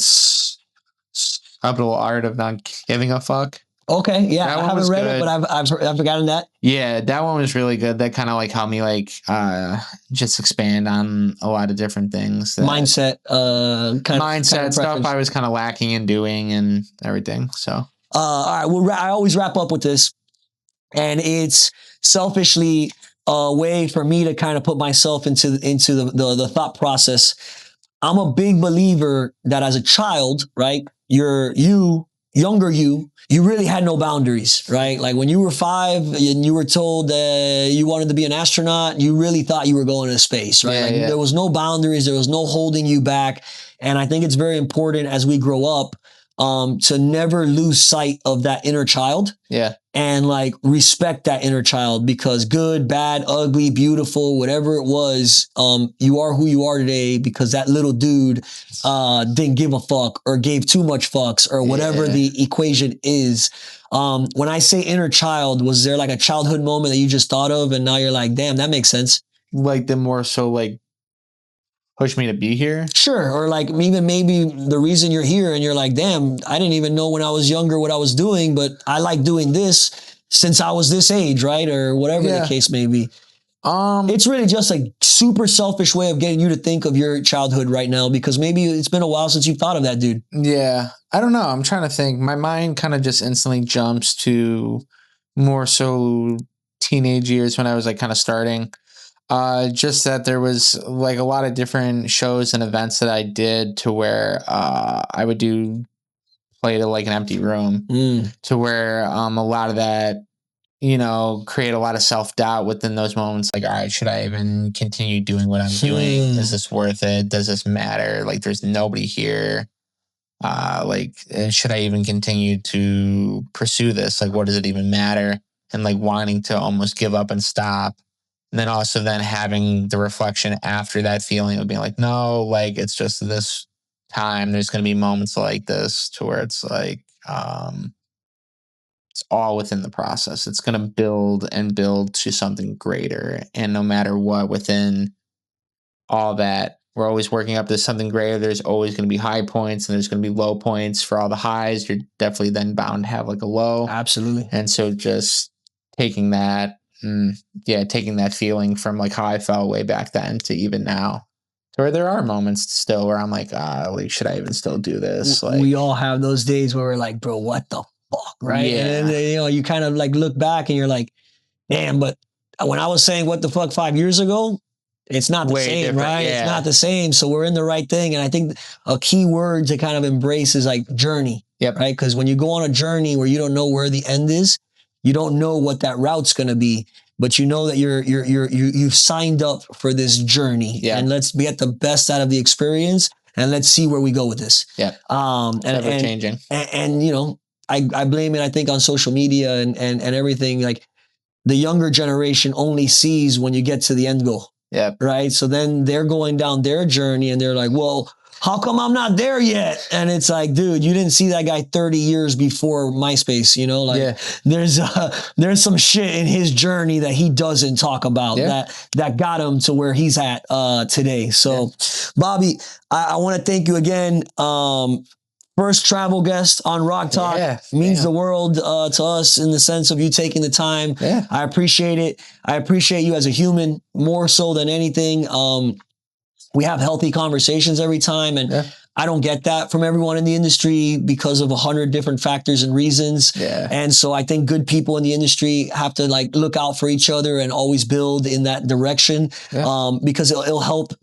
Subtle Art of Not Giving a Fuck. Okay, yeah, I haven't read it, but I've forgotten that. Yeah, that one was really good. That kind of like helped me like just expand on a lot of different things. Mindset, mindset stuff I was kind of lacking in doing and everything. So, all right, I always wrap up with this, and it's selfishly a way for me to kind of put myself into the thought process. I'm a big believer that as a child, right, younger you really had no boundaries, right? Like when you were 5 and you were told that you wanted to be an astronaut, you really thought you were going to space, right? Yeah, There was no boundaries. There was no holding you back. And I think it's very important as we grow up to never lose sight of that inner child. Yeah. And like respect that inner child, because good, bad, ugly, beautiful, whatever it was, you are who you are today because that little dude didn't give a fuck or gave too much fucks or whatever the equation is. When I say inner child, was there like a childhood moment that you just thought of and now you're like, damn, that makes sense? Like the more so like push me to be here? Sure. Or like even maybe the reason you're here and you're like, damn, I didn't even know when I was younger what I was doing, but I like doing this since I was this age, right? Or whatever the case may be. It's really just a super selfish way of getting you to think of your childhood right now, because maybe it's been a while since you thought of that, dude. Yeah. I don't know. I'm trying to think. My mind kind of just instantly jumps to more so teenage years when I was like kind of starting. Just that there was like a lot of different shows and events that I did to where I would play to like an empty room to where a lot of that, create a lot of self-doubt within those moments. Like, all right, should I even continue doing what I'm doing? Is this worth it? Does this matter? Like, there's nobody here. Should I even continue to pursue this? Like, what does it even matter? And like wanting to almost give up and stop. And then also then having the reflection after that feeling of being like, no, like it's just this time. There's going to be moments like this to where it's like, it's all within the process. It's going to build and build to something greater. And no matter what, within all that, we're always working up to something greater. There's always going to be high points and there's going to be low points. For all the highs, you're definitely then bound to have like a low. Absolutely. And so just taking that, taking that feeling from like how I felt way back then to even now, to where there are moments still where I'm like, should I even still do this? Like, we all have those days where we're like, bro, what the fuck, right? Yeah. And then, you kind of like look back and you're like, damn, but when I was saying what the fuck 5 years ago, it's not the way same, different, right? yeah. It's not the same. So we're in the right thing. And I think a key word to kind of embrace is like journey, right? Because when you go on a journey where you don't know where the end is, you don't know what that route's going to be, but you know that you've signed up for this journey, and let's get the best out of the experience, and let's see where we go with this. Never changing. And you know, I blame it, I think, on social media and everything. Like the younger generation only sees when you get to the end goal. Right. So then they're going down their journey and they're like, well, how come I'm not there yet? And it's like, dude, you didn't see that guy 30 years before MySpace, you know, like there's some shit in his journey that he doesn't talk about that got him to where he's at today. So Bobby, I want to thank you again. First travel guest on Rock Talk means the world to us in the sense of you taking the time. I appreciate it. I appreciate you as a human more so than anything. We have healthy conversations every time, and I don't get that from everyone in the industry because of 100 different factors and reasons. And so I think good people in the industry have to like look out for each other and always build in that direction because it'll help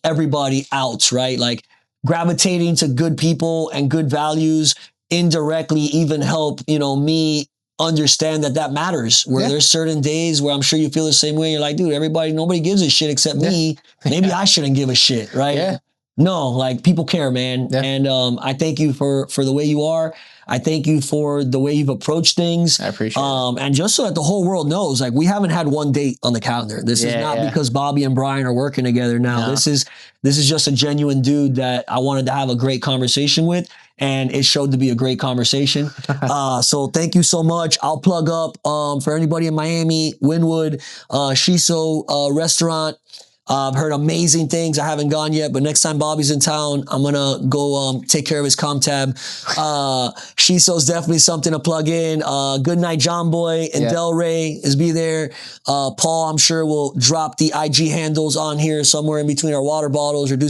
everybody out, right? Like gravitating to good people and good values indirectly even help, me understand that matters, where there's certain days where I'm sure you feel the same way. You're like, dude, nobody gives a shit except me. Maybe I shouldn't give a shit, right? No, like people care, man. And I thank you for the way you are. I thank you for the way you've approached things. I appreciate it. And just so that the whole world knows, like we haven't had one date on the calendar. This is not because Bobby and Brian are working together now. This is just a genuine dude that I wanted to have a great conversation with. And it showed to be a great conversation. So thank you so much. I'll plug up for anybody in Miami, Wynwood, Shiso restaurant. I've heard amazing things. I haven't gone yet, but next time Bobby's in town, I'm going to go take care of his com tab. Shiso's definitely something to plug in. Good Night John Boy and Delray is be there. Paul, I'm sure, will drop the IG handles on here somewhere in between our water bottles or do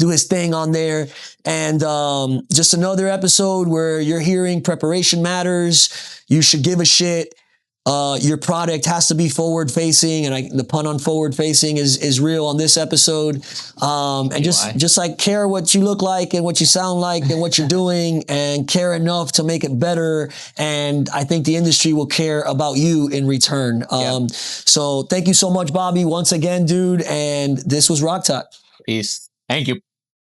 his thing on there. And just another episode where you're hearing preparation matters. You should give a shit. Your product has to be forward facing, and the pun on forward facing is real on this episode. And just like care what you look like and what you sound like and what you're doing, and care enough to make it better. And I think the industry will care about you in return. So thank you so much, Bobby, once again, dude. And this was Rock Talk. Peace. Thank you.